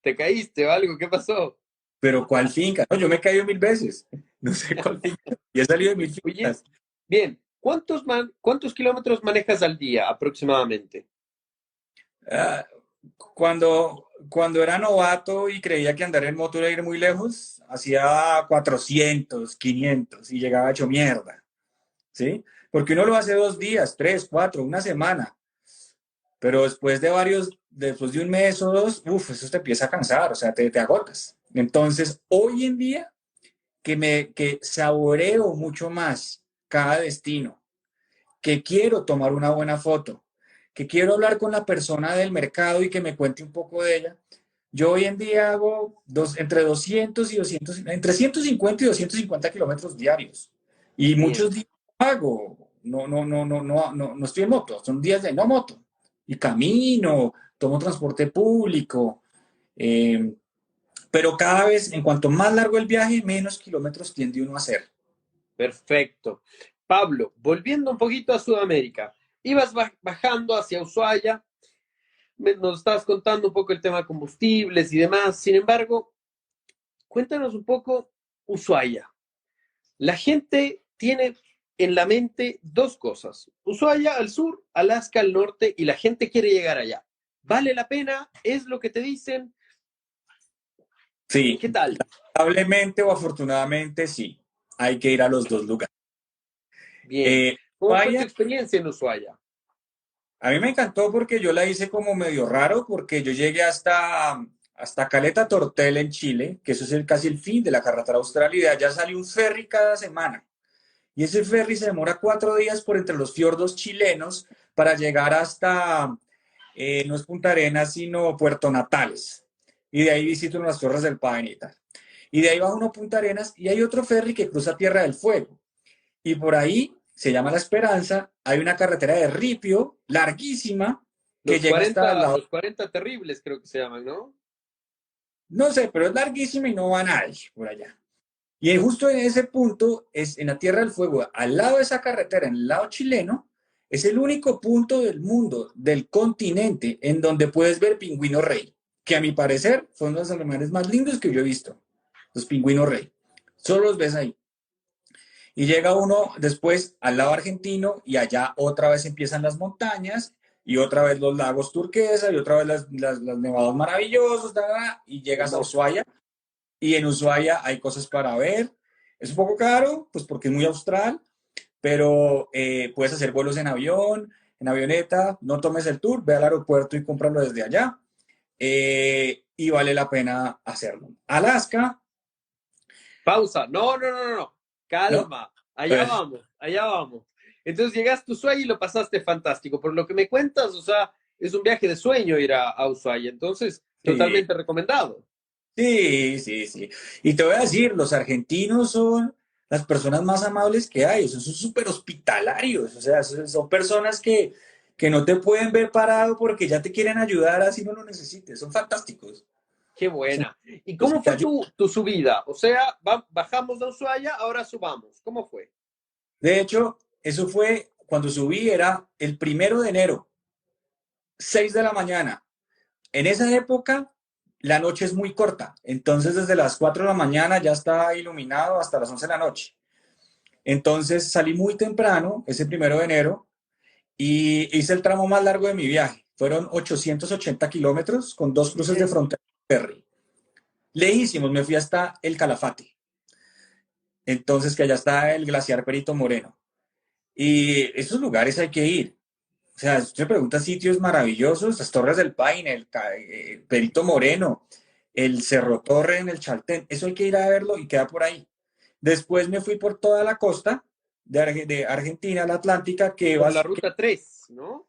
¿Te caíste o algo? ¿Qué pasó? Pero ¿cuál finca? No, yo me he caído 1000 veces. No sé cuál finca. Y he salido de 1000 Oye, fincas. bien, ¿cuántos kilómetros manejas al día aproximadamente? Ah, cuando era novato y creía que andar en moto era ir muy lejos, hacía 400, 500 y llegaba hecho mierda, ¿sí? Porque uno lo hace 2 días, 3, 4, una semana, pero después de un mes o dos, eso te empieza a cansar, o sea, te agotas. Entonces, hoy en día, que saboreo mucho más cada destino, que quiero tomar una buena foto, que quiero hablar con la persona del mercado y que me cuente un poco de ella. Yo hoy en día hago entre 200 y 200, entre 150 y 250 kilómetros diarios. Y Bien, muchos días hago, no estoy en moto, son días de no moto. Y camino, tomo transporte público. eh, pero cada vez, en cuanto más largo el viaje, menos kilómetros tiende uno a hacer. perfecto. Pablo, volviendo un poquito a Sudamérica, ibas bajando hacia Ushuaia, nos estabas contando un poco el tema de combustibles y demás. Sin embargo, cuéntanos un poco Ushuaia. La gente tiene en la mente dos cosas. Ushuaia al sur, Alaska al norte y la gente quiere llegar allá. ¿Vale la pena? ¿Es lo que te dicen? Sí, ¿Qué tal? lamentablemente o afortunadamente sí, hay que ir a los dos lugares. Bien. ¿Cómo fue tu Vaya, experiencia en Ushuaia? a mí me encantó porque yo la hice como medio raro, porque yo llegué hasta hasta Caleta Tortel en Chile, que eso es casi el fin de la carretera austral, y de allá sale un ferry cada semana. Y ese ferry se demora 4 días por entre los fiordos chilenos para llegar hasta, no es Punta Arenas, sino Puerto Natales. Y de ahí visito las Torres del Paine y tal. Y de ahí va uno a Punta Arenas y hay otro ferry que cruza Tierra del Fuego. Y por ahí se llama La Esperanza, hay una carretera de ripio larguísima que llega hasta el lado. Los 40 terribles creo que se llaman, ¿no? No sé, pero es larguísima y no va nadie por allá. Y justo en ese punto, es en la Tierra del Fuego, al lado de esa carretera, en el lado chileno, es el único punto del mundo, del continente, en donde puedes ver pingüino rey, que a mi parecer son los animales más lindos que yo he visto, los pingüinos rey. Solo los ves ahí. Y llega uno después al lado argentino y allá otra vez empiezan las montañas y otra vez los lagos turquesa y otra vez las nevados maravillosos, y llegas a Ushuaia y en Ushuaia hay cosas para ver. Es un poco caro, pues porque es muy austral, pero puedes hacer vuelos en avión, en avioneta, no tomes el tour, ve al aeropuerto y cómpralo desde allá. Y vale la pena hacerlo. Alaska, Pausa. No, no, no, no, no. ¿no? Calma. Allá Pues, vamos, allá vamos. Entonces llegaste a Ushuaia y lo pasaste fantástico. Por lo que me cuentas, o sea, es un viaje de sueño ir a Ushuaia. Entonces, sí, totalmente recomendado. sí, sí, sí. Y te voy a decir, los argentinos son las personas más amables que hay, son súper hospitalarios, o sea, son personas que no te pueden ver parado porque ya te quieren ayudar así no lo necesites, son fantásticos. Qué Son- buena. ¿Y pues, cómo te fue ayudan. tu subida? O sea, bajamos de Ushuaia, ahora subamos. ¿Cómo fue? De hecho, eso fue cuando subí, era el 1 de enero, 6 de la mañana. En esa época, la noche es muy corta, entonces desde las 4 de la mañana ya está iluminado hasta las 11 de la noche. Entonces salí muy temprano, ese 1 de enero, y hice el tramo más largo de mi viaje. Fueron 880 kilómetros con 2 cruces de Bien. frontera ferry. Lejísimos, me fui hasta el Calafate. Entonces, que allá está el glaciar Perito Moreno. Y esos lugares hay que ir. O sea, si usted pregunta sitios maravillosos, las Torres del Paine, Perito Moreno, el Cerro Torre en el Chaltén, eso hay que ir a verlo y queda por ahí. Después me fui por toda la costa de Argentina, la Atlántica, Por la ruta 3, ¿no?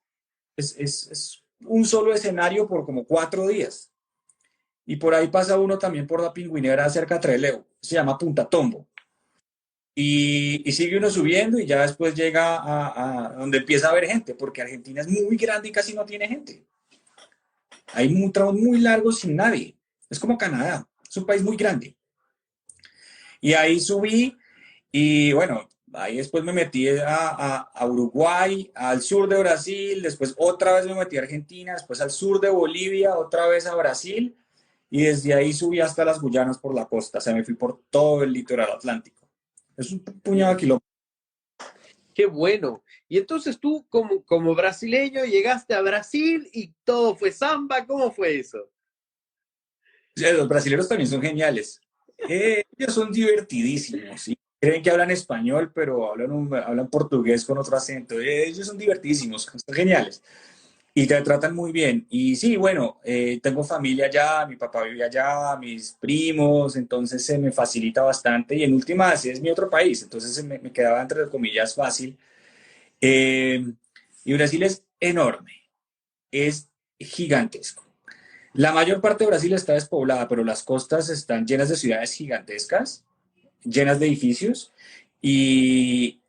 es un solo escenario por como 4 días. Y por ahí pasa uno también por la Pingüinera cerca de Trelew, se llama Punta Tombo. Y sigue uno subiendo y ya después llega a donde empieza a haber gente, porque Argentina es muy grande y casi no tiene gente. Hay tramos muy largos sin nadie. Es como Canadá, es un país muy grande. Y ahí subí y bueno, ahí después me metí a Uruguay, al sur de Brasil, después otra vez me metí a Argentina, después al sur de Bolivia, otra vez a Brasil y desde ahí subí hasta las Guyanas por la costa, o sea, me fui por todo el litoral atlántico. Es un puñado de kilómetros. Qué bueno. Y entonces tú, como brasileño, llegaste a Brasil y todo fue samba. ¿Cómo fue eso? Los brasileños también son geniales. Ellos son divertidísimos. ¿Sí? Creen que hablan español, pero hablan portugués con otro acento. Ellos son divertidísimos, son geniales. Y te tratan muy bien. Y sí, bueno, tengo familia allá, mi papá vive allá, mis primos, entonces se me facilita bastante. Y en últimas es mi otro país, entonces me quedaba entre comillas fácil. Eh, y Brasil es enorme, es gigantesco. La mayor parte de Brasil está despoblada, pero las costas están llenas de ciudades gigantescas, llenas de edificios y,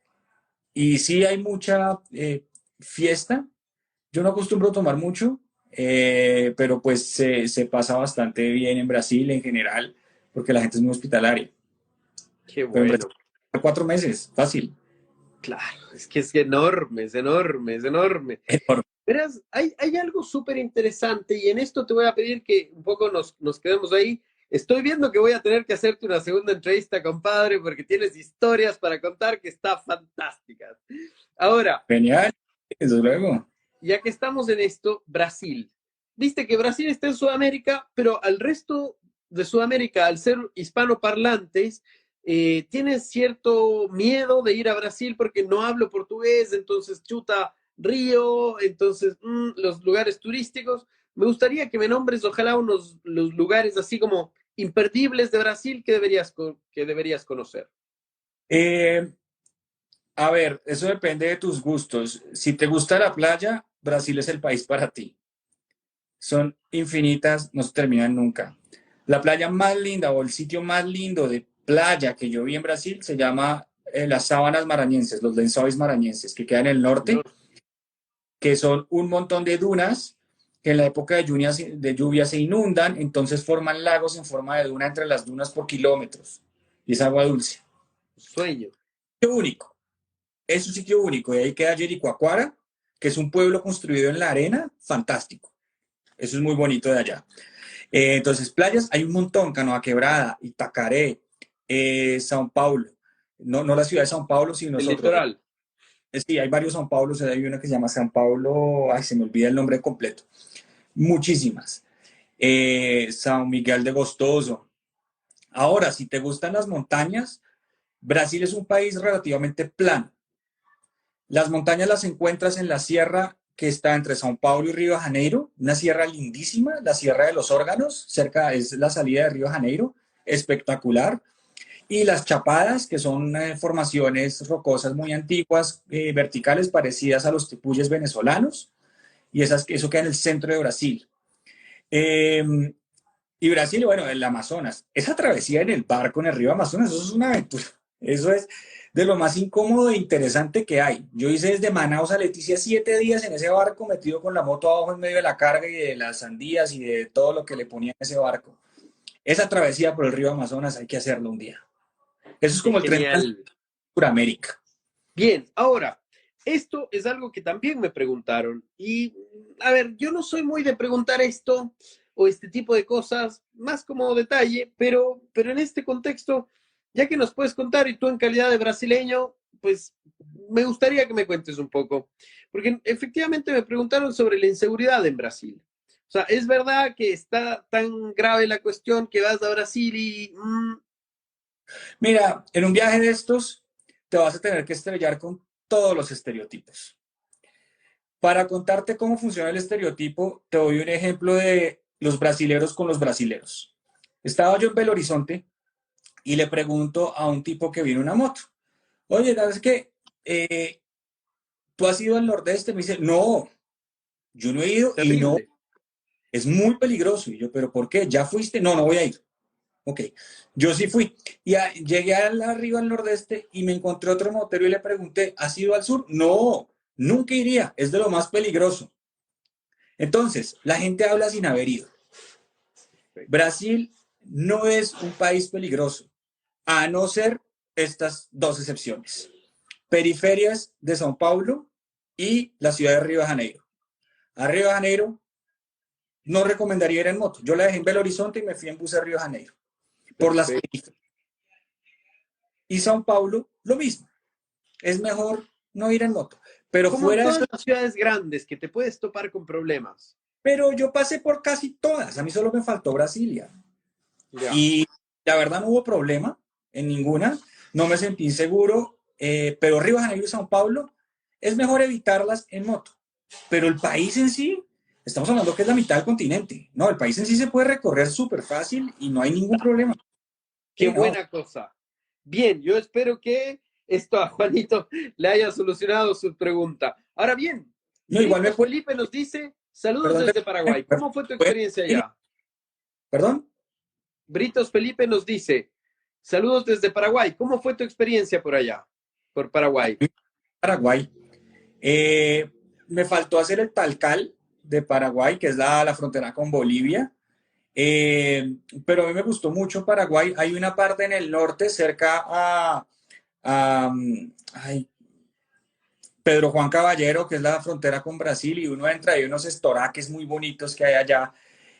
y sí hay mucha fiesta. Yo no acostumbro a tomar mucho, pero pues se pasa bastante bien en Brasil en general, porque la gente es muy hospitalaria. Qué Pero en Brasil, bueno. 4 meses, fácil. Claro, es enorme, es enorme, es enorme. Enorme. Verás, hay algo súper interesante y en esto te voy a pedir que un poco nos quedemos ahí. Estoy viendo que voy a tener que hacerte una segunda entrevista, compadre, porque tienes historias para contar que está fantásticas. Ahora, Genial, desde luego. ya que estamos en esto, Brasil. Viste que Brasil está en Sudamérica, pero al resto de Sudamérica, al ser hispanoparlantes, tienen cierto miedo de ir a Brasil porque no hablo portugués, entonces chuta, Río, entonces los lugares turísticos. me gustaría que me nombres, ojalá, los lugares así como imperdibles de Brasil que deberías conocer. Eh, a ver, eso depende de tus gustos. Si te gusta la playa, Brasil es el país para ti. Son infinitas, no se terminan nunca. La playa más linda o el sitio más lindo de playa que yo vi en Brasil se llama las Sábanas Maranhenses, los Lençóis Maranhenses, que quedan en el norte, No, que son un montón de dunas que en la época de lluvia se inundan, entonces forman lagos en forma de duna entre las dunas por kilómetros. Y es agua dulce. sueño. Sitio único. Es un sitio único. Y ahí queda Jericoacoara, que es un pueblo construido en la arena, fantástico. Eso es muy bonito de allá. Entonces, playas hay un montón, Canoa Quebrada, Itacaré, São Paulo. No, no la ciudad de São Paulo, sino El nosotros. litoral. Sí, hay varios São Paulos, hay una que se llama São Paulo, ay, se me olvida el nombre completo. Muchísimas. São Miguel de Gostoso. Ahora, si te gustan las montañas, Brasil es un país relativamente plano. Las montañas las encuentras en la sierra que está entre São Paulo y Río de Janeiro, una sierra lindísima, la Sierra de los Órganos, cerca es la salida de Río de Janeiro, espectacular. Y las chapadas, que son formaciones rocosas muy antiguas, verticales, parecidas a los tepuyes venezolanos, y eso queda en el centro de Brasil. Eh, y Brasil, bueno, el Amazonas. Esa travesía en el barco en el río Amazonas, eso es una aventura. Eso es de lo más incómodo e interesante que hay. Yo hice desde Manaus a Leticia 7 días en ese barco, metido con la moto abajo en medio de la carga y de las sandías y de todo lo que le ponía en ese barco. Esa travesía por el río Amazonas hay que hacerlo un día. Eso es Qué como el tren genial. Suramérica. Bien, ahora, esto es algo que también me preguntaron. Y, a ver, yo no soy muy de preguntar esto o este tipo de cosas, más como detalle, pero en este contexto, ya que nos puedes contar y tú en calidad de brasileño, pues me gustaría que me cuentes un poco. Porque efectivamente me preguntaron sobre la inseguridad en Brasil. O sea, ¿es verdad que está tan grave la cuestión que vas a Brasil y Mira, en un viaje de estos te vas a tener que estrellar con todos los estereotipos. Para contarte cómo funciona el estereotipo, te doy un ejemplo de los brasileros con los brasileros. Estaba yo en Belo Horizonte y le pregunto a un tipo que viene en una moto, oye, ¿sabes qué? ¿Tú has ido al Nordeste? Me dice, no, yo no he ido y no, terrible? es muy peligroso. Y yo, ¿pero por qué? ¿Ya fuiste? No, no voy a ir. Ok, yo sí fui. Y llegué arriba al Nordeste y me encontré otro motero y le pregunté, ¿has ido al sur? No, nunca iría, es de lo más peligroso. Entonces, la gente habla sin haber ido. Brasil no es un país peligroso, a no ser estas dos excepciones. Periferias de São Paulo y la ciudad de Río de Janeiro. A Río de Janeiro no recomendaría ir en moto. Yo la dejé en Belo Horizonte y me fui en bus a Río de Janeiro. Por las Perfecto. periferias. Y São Paulo, lo mismo. Es mejor no ir en moto. Pero Como en fuera de eso, todas las ciudades grandes que te puedes topar con problemas. pero yo pasé por casi todas. A mí solo me faltó Brasilia. Ya. Y la verdad no hubo problema en ninguna. No me sentí inseguro. Pero Río de Janeiro y São Paulo es mejor evitarlas en moto. Pero el país en sí, estamos hablando que es la mitad del continente. No, el país en sí se puede recorrer súper fácil y no hay ningún problema. Qué Sí, no. buena cosa. Bien, yo espero que esto a Juanito le haya solucionado su pregunta. Ahora bien, No, igual me Britos puede. Felipe nos dice, saludos Perdón, desde Paraguay. ¿Cómo fue tu experiencia allá? perdón. Britos Felipe nos dice, saludos desde Paraguay. ¿Cómo fue tu experiencia por allá, por Paraguay? Paraguay. Me faltó hacer el Talcal de Paraguay, que es la frontera con Bolivia. Pero a mí me gustó mucho Paraguay. Hay una parte en el norte cerca ay, Pedro Juan Caballero, que es la frontera con Brasil, y uno entra y hay unos estoraques muy bonitos que hay allá.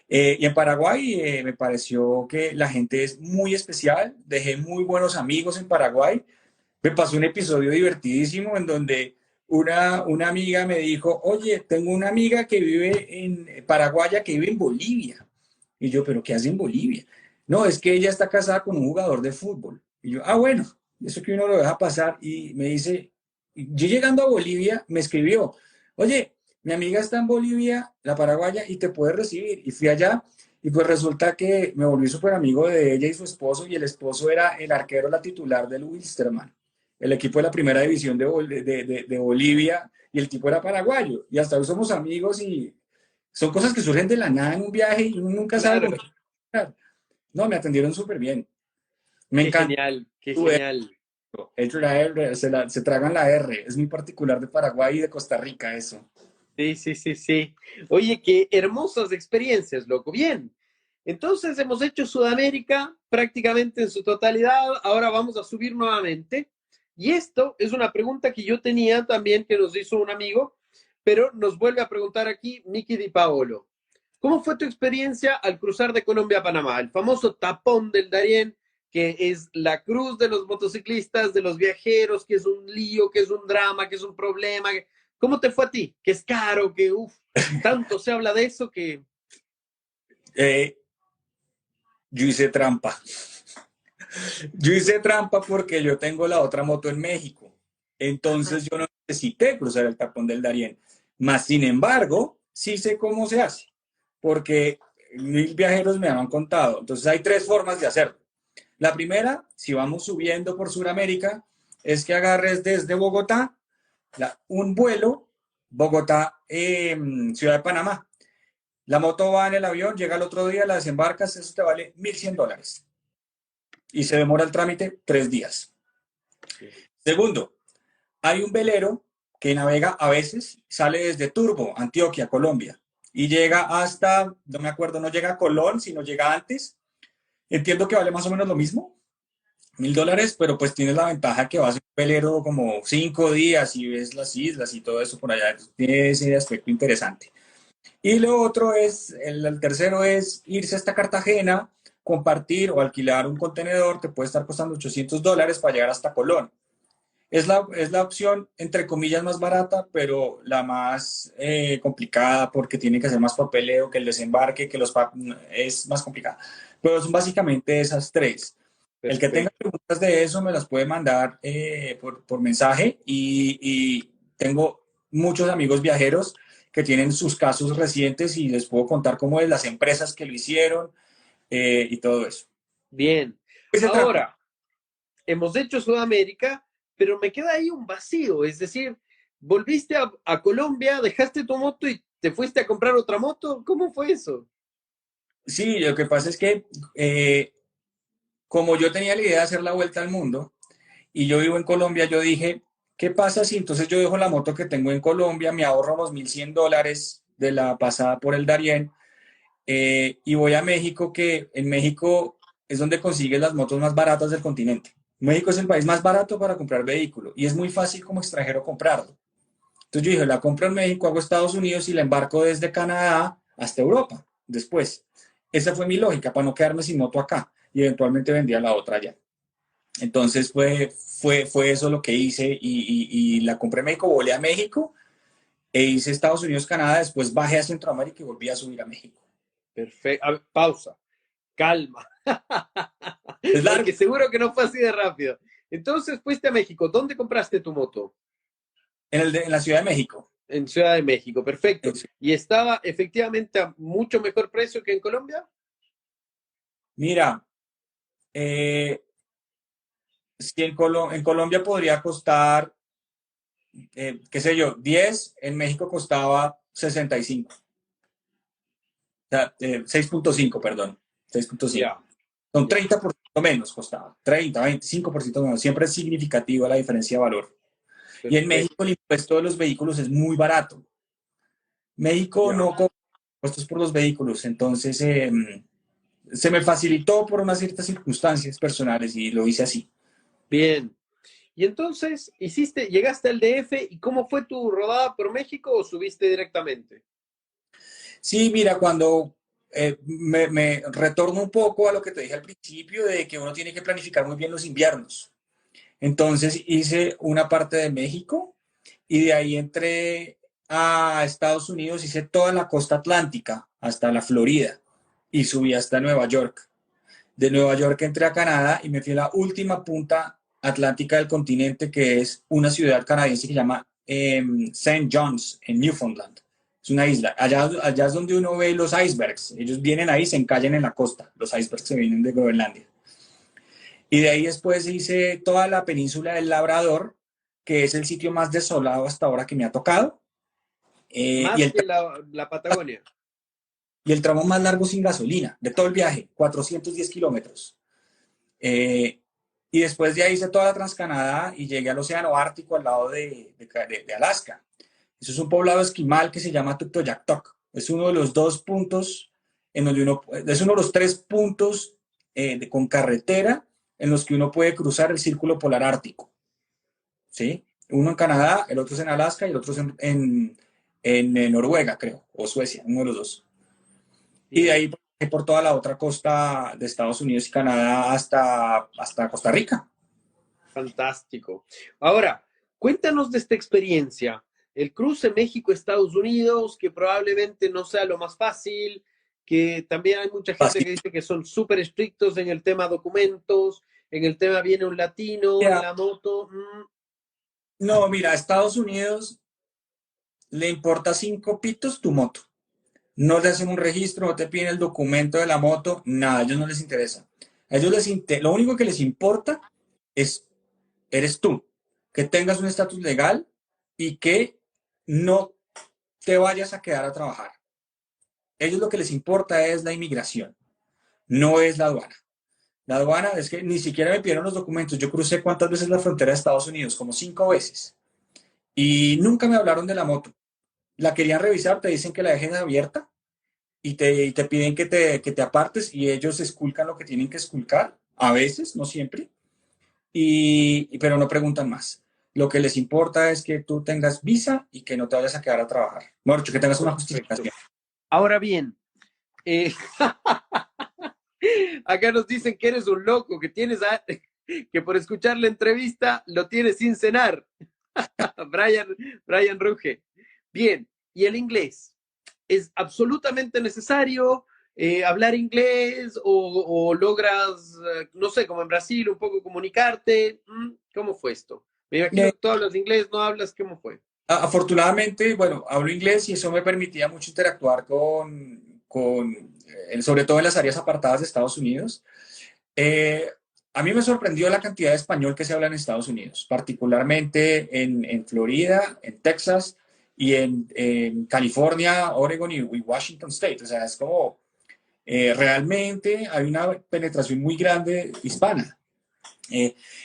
Y en Paraguay me pareció que la gente es muy especial. Dejé muy buenos amigos en Paraguay. Me pasó un episodio divertidísimo en donde una amiga me dijo, oye, tengo una amiga que vive en Paraguaya, que vive en Bolivia. Y yo, ¿pero qué hace en Bolivia? No, es que ella está casada con un jugador de fútbol. Y yo, bueno, eso que uno lo deja pasar. Y me dice, yo llegando a Bolivia, me escribió, oye, mi amiga está en Bolivia, la paraguaya, y te puede recibir. Y fui allá y pues resulta que me volví súper amigo de ella y su esposo, y el esposo era el arquero, la titular del Wilstermann, el equipo de la primera división de Bolivia, y el tipo era paraguayo. Y hasta hoy somos amigos y son cosas que surgen de la nada en un viaje y uno nunca sabe Claro, con quién hablar. No, me atendieron súper bien. Me qué encanta. genial, qué genial. Hecho la R, se tragan la R. Es muy particular de Paraguay y de Costa Rica eso. Sí, sí, sí, sí. Oye, qué hermosas experiencias, loco. Bien. Entonces hemos hecho Sudamérica prácticamente en su totalidad. Ahora vamos a subir nuevamente. Y esto es una pregunta que yo tenía también que nos hizo un amigo, pero nos vuelve a preguntar aquí Miki Di Paolo. ¿Cómo fue tu experiencia al cruzar de Colombia a Panamá? El famoso tapón del Darién, que es la cruz de los motociclistas, de los viajeros, que es un lío, que es un drama, que es un problema. ¿Cómo te fue a ti? Que es caro, que tanto se habla de eso que... Eh, yo hice trampa. Yo hice trampa porque yo tengo la otra moto en México. Ajá. Entonces yo no necesité cruzar el tapón del Darién. Más sin embargo, sí sé cómo se hace. Porque 1000 viajeros me han contado. Entonces hay tres formas de hacerlo. La primera, si vamos subiendo por Sudamérica, es que agarres desde Bogotá un vuelo, Bogotá, Ciudad de Panamá. La moto va en el avión, llega el otro día, la desembarcas, eso te vale $1100. Y se demora el trámite 3 días. Segundo, hay un velero que navega a veces, sale desde Turbo, Antioquia, Colombia, y llega hasta, no me acuerdo, no llega a Colón, sino llega antes. Entiendo que vale más o menos lo mismo, $1000, pero pues tienes la ventaja que vas en un velero como 5 días y ves las islas y todo eso por allá. Tiene ese aspecto interesante. Y lo otro es, el tercero es irse hasta Cartagena, compartir o alquilar un contenedor, te puede estar costando $800 para llegar hasta Colón. Es la opción, entre comillas, más barata, pero la más complicada porque tiene que hacer más papeleo, que el desembarque, es más complicada. Pero son básicamente esas tres. El que tenga Perfecto. preguntas de eso me las puede mandar por mensaje, y tengo muchos amigos viajeros que tienen sus casos recientes y les puedo contar cómo es las empresas que lo hicieron y todo eso. Bien. Ese trampa. Ahora, hemos hecho Sudamérica, pero me queda ahí un vacío. Es decir, volviste a Colombia, dejaste tu moto y te fuiste a comprar otra moto. ¿Cómo fue eso? Sí, lo que pasa es que como yo tenía la idea de hacer la vuelta al mundo y yo vivo en Colombia, yo dije, ¿qué pasa si entonces yo dejo la moto que tengo en Colombia, me ahorro los $1100 de la pasada por el Darién y voy a México, que en México es donde consigues las motos más baratas del continente? México es el país más barato para comprar vehículo y es muy fácil como extranjero comprarlo. Entonces yo dije, la compro en México, hago Estados Unidos y la embarco desde Canadá hasta Europa después. Esa fue mi lógica para no quedarme sin moto acá, y eventualmente vendía la otra allá. Entonces fue eso lo que hice, y la compré en México, volé a México e hice Estados Unidos, Canadá, después bajé a Centroamérica y volví a subir a México. Perfecto. A ver, pausa. Calma. Es largo. Porque seguro que no fue así de rápido. Entonces fuiste a México. ¿Dónde compraste tu moto? En la Ciudad de México. En Ciudad de México. Perfecto. ¿Y estaba efectivamente a mucho mejor precio que en Colombia? Mira, eh, si en Colombia podría costar, qué sé yo, 10, en México costaba 65. O sea, 6.5, perdón, 6.5. Ya, Son ya. 30% menos costaba, 30, 25% menos. Siempre es significativa la diferencia de valor. Y en México Perfecto. el impuesto de los vehículos es muy barato. México Ya. no cobra impuestos por los vehículos, entonces se me facilitó por unas ciertas circunstancias personales y lo hice así. Bien. Y entonces, llegaste al DF y ¿cómo fue tu rodada por México o subiste directamente? Sí, mira, cuando me retorno un poco a lo que te dije al principio, de que uno tiene que planificar muy bien los inviernos. Entonces hice una parte de México y de ahí entré a Estados Unidos, hice toda la costa atlántica hasta la Florida y subí hasta Nueva York. De Nueva York entré a Canadá y me fui a la última punta atlántica del continente, que es una ciudad canadiense que se llama Saint John's, en Newfoundland. Es una isla. Allá es donde uno ve los icebergs. Ellos vienen ahí, se encallan en la costa. Los icebergs se vienen de Groenlandia. Y de ahí después hice toda la península del Labrador, que es el sitio más desolado hasta ahora que me ha tocado. Y, Más el, que la Patagonia. y el tramo más largo sin gasolina de todo el viaje, 410 kilómetros. Y después de ahí hice toda la Transcanadá y llegué al Océano Ártico al lado de Alaska. Eso es un poblado esquimal que se llama Tuktoyaktok. Es uno de los dos puntos en donde es uno de los tres puntos con carretera en los que uno puede cruzar el círculo polar ártico. ¿Sí? Uno en Canadá, el otro es en Alaska y el otro es en Noruega, creo, o Suecia, uno de los dos. Y de ahí por toda la otra costa de Estados Unidos y Canadá hasta Costa Rica. Fantástico. Ahora, cuéntanos de esta experiencia. El cruce México-Estados Unidos, que probablemente no sea lo más fácil, que también hay mucha gente que dice que son súper estrictos en el tema documentos, en el tema viene un latino en la moto. No, mira, a Estados Unidos le importa 5 pitos tu moto. No le hacen un registro, no te piden el documento de la moto, nada, a ellos no les interesa. A ellos lo único que les importa eres tú, que tengas un estatus legal y que no te vayas a quedar a trabajar. Ellos lo que les importa es la inmigración, no es la aduana. La aduana es que ni siquiera me pidieron los documentos. Yo crucé cuántas veces la frontera de Estados Unidos, como 5 veces. Y nunca me hablaron de la moto. La querían revisar, te dicen que la dejen abierta y te piden que te apartes y ellos esculcan lo que tienen que esculcar, a veces, no siempre, pero no preguntan más. Lo que les importa es que tú tengas visa y que no te vayas a quedar a trabajar. Mejor dicho, que tengas una justificación. Ahora bien, acá nos dicen que eres un loco, que por escuchar la entrevista lo tienes sin cenar. Brian Ruge. Bien, ¿y el inglés? ¿Es absolutamente necesario hablar inglés o logras, no sé, como en Brasil, un poco comunicarte? ¿Cómo fue esto? Me imagino que tú hablas inglés, no hablas, ¿cómo fue? Afortunadamente, bueno, hablo inglés y eso me permitía mucho interactuar sobre todo en las áreas apartadas de Estados Unidos. A mí me sorprendió la cantidad de español que se habla en Estados Unidos, particularmente en Florida, en Texas y en California, Oregon y Washington State. O sea, es como realmente hay una penetración muy grande hispana.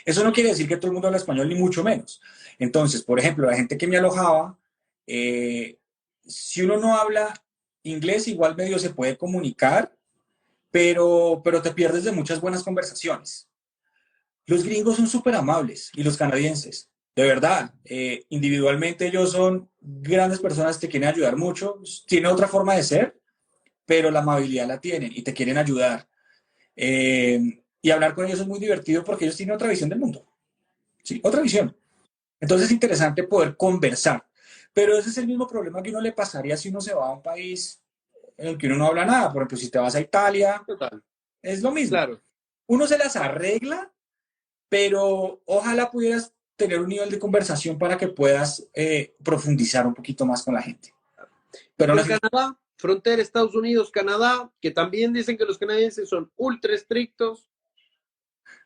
Eso no quiere decir que todo el mundo habla español, ni mucho menos. Entonces, por ejemplo, la gente que me alojaba, si uno no habla inglés, igual medio se puede comunicar, pero te pierdes de muchas buenas conversaciones. Los gringos son súper amables y los canadienses, de verdad, individualmente ellos son grandes personas, te quieren ayudar mucho, tienen otra forma de ser, pero la amabilidad la tienen y te quieren ayudar. Y hablar con ellos es muy divertido porque ellos tienen otra visión del mundo, ¿sí? Otra visión. Entonces es interesante poder conversar, pero ese es el mismo problema que uno le pasaría si uno se va a un país en el que uno no habla nada. Por ejemplo, si te vas a Italia, Total. es lo mismo. Claro. Uno se las arregla, pero ojalá pudieras tener un nivel de conversación para que puedas profundizar un poquito más con la gente. Pero no Canadá, frontera Estados Unidos-Canadá, que también dicen que los canadienses son ultra estrictos.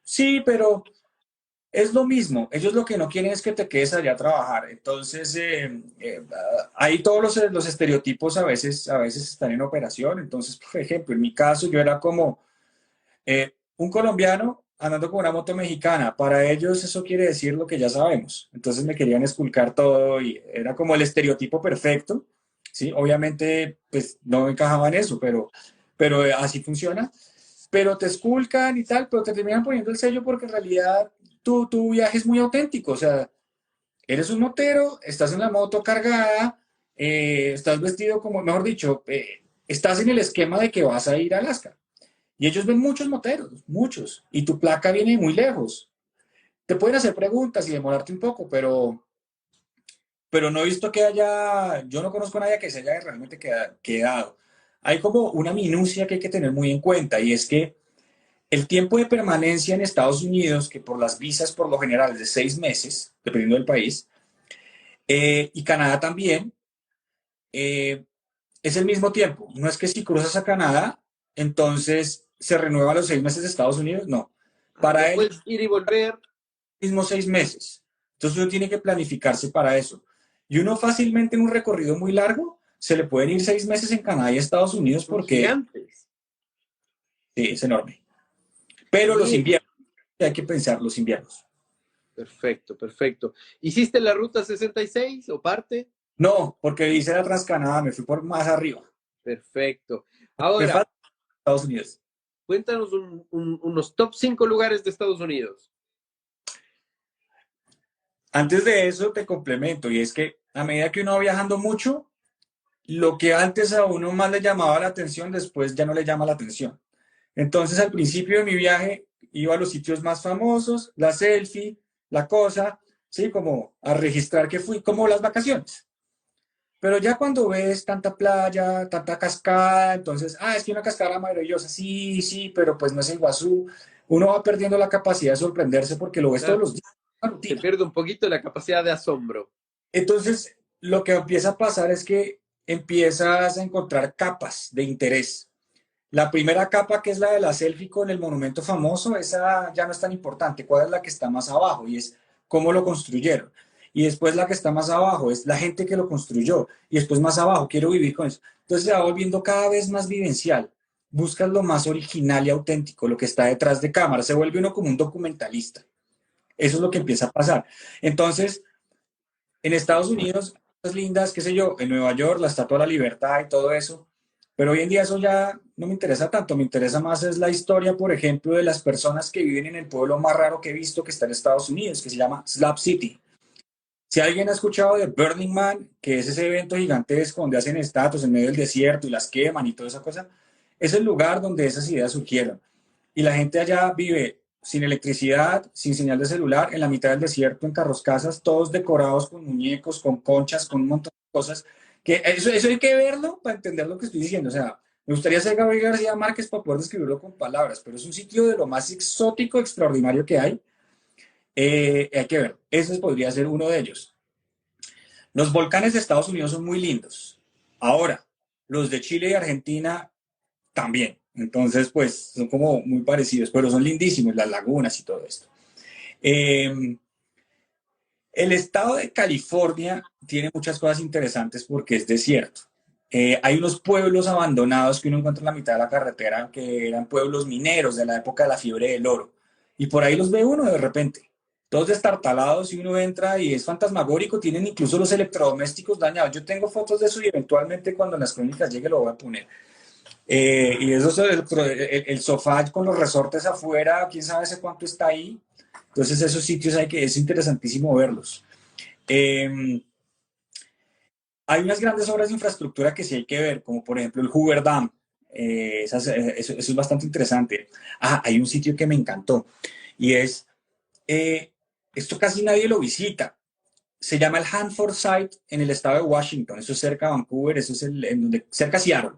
Sí, pero es lo mismo. Ellos lo que no quieren es que te quedes allá a trabajar. Entonces, ahí todos los estereotipos a veces están en operación. Entonces, por ejemplo, en mi caso, yo era como un colombiano andando con una moto mexicana. Para ellos eso quiere decir lo que ya sabemos. Entonces me querían esculcar todo y era como el estereotipo perfecto. ¿Sí? Obviamente, pues no encajaba en eso, pero así funciona. Pero te esculcan y tal, pero te terminan poniendo el sello porque en realidad tu viaje es muy auténtico. O sea, eres un motero, estás en la moto cargada, estás vestido como, mejor dicho, estás en el esquema de que vas a ir a Alaska. Y ellos ven muchos moteros, muchos, y tu placa viene muy lejos. Te pueden hacer preguntas y demorarte un poco, pero no he visto que yo no conozco a nadie que se haya realmente quedado. Hay como una minucia que hay que tener muy en cuenta, y es que el tiempo de permanencia en Estados Unidos, que por las visas por lo general es de 6 meses, dependiendo del país, y Canadá también, es el mismo tiempo. No es que si cruzas a Canadá, entonces se renueva los 6 meses de Estados Unidos, no. No Para él, puedes ir y volver. mismos 6 meses. Entonces uno tiene que planificarse para eso. Y uno fácilmente en un recorrido muy largo se le pueden ir 6 meses en Canadá y Estados Unidos Son porque gigantes. sí, es enorme. Pero los Bien, inviernos, hay que pensar los inviernos. perfecto, perfecto. ¿Hiciste la ruta 66 o parte? No, porque hice la Transcanadá, me fui por más arriba. Perfecto. Me Ahora, falta Estados Unidos. cuéntanos unos top 5 lugares de Estados Unidos. Antes de eso te complemento, y es que a medida que uno va viajando mucho, lo que antes a uno más le llamaba la atención, después ya no le llama la atención. Entonces, al principio de mi viaje, iba a los sitios más famosos, la selfie, la cosa, ¿sí? Como a registrar que fui, como las vacaciones. Pero ya cuando ves tanta playa, tanta cascada, entonces, es que una cascada maravillosa, sí, sí, pero pues no es Iguazú. Uno va perdiendo la capacidad de sorprenderse porque lo ves todos Claro, los días, una se rutina. pierde un poquito la capacidad de asombro. Entonces, lo que empieza a pasar es que empiezas a encontrar capas de interés. La primera capa, que es la de la selfie con el monumento famoso, esa ya no es tan importante. ¿Cuál es la que está más abajo? Y es cómo lo construyeron. Y después la que está más abajo es la gente que lo construyó. Y después más abajo, quiero vivir con eso. Entonces se va volviendo cada vez más vivencial. Buscas lo más original y auténtico, lo que está detrás de cámara. Se vuelve uno como un documentalista. Eso es lo que empieza a pasar. Entonces, en Estados Unidos, cosas lindas, qué sé yo, en Nueva York, la Estatua de la Libertad y todo eso, pero hoy en día eso ya no me interesa tanto, me interesa más es la historia, por ejemplo, de las personas que viven en el pueblo más raro que he visto que está en Estados Unidos, que se llama Slab City. Si alguien ha escuchado de Burning Man, que es ese evento gigantesco donde hacen estatuas en medio del desierto y las queman y toda esa cosa, es el lugar donde esas ideas surgieron. Y la gente allá vive sin electricidad, sin señal de celular, en la mitad del desierto, en carrozcasas, todos decorados con muñecos, con conchas, con un montón de cosas. Que eso hay que verlo para entender lo que estoy diciendo. O sea, me gustaría ser Gabriel García Márquez para poder describirlo con palabras, pero es un sitio de lo más exótico, extraordinario que hay. Hay que ver. Ese podría ser uno de ellos. Los volcanes de Estados Unidos son muy lindos. Ahora, los de Chile y Argentina también. Entonces, pues son como muy parecidos, pero son lindísimos las lagunas y todo esto. Eh, el estado de California tiene muchas cosas interesantes porque es desierto. Hay unos pueblos abandonados que uno encuentra en la mitad de la carretera que eran pueblos mineros de la época de la fiebre del oro. Y por ahí los ve uno de repente, todos destartalados y uno entra y es fantasmagórico, tienen incluso los electrodomésticos dañados. Yo tengo fotos de eso y eventualmente cuando en las crónicas llegue lo voy a poner. Y eso es el sofá con los resortes afuera, quién sabe hace cuánto está ahí. Entonces esos sitios es interesantísimo verlos. Eh, hay unas grandes obras de infraestructura que sí hay que ver, como por ejemplo el Hoover Dam. Eso es bastante interesante. Hay un sitio que me encantó y eh, esto casi nadie lo visita. Se llama el Hanford Site en el estado de Washington. Eso es cerca de Vancouver, eso es cerca de Seattle.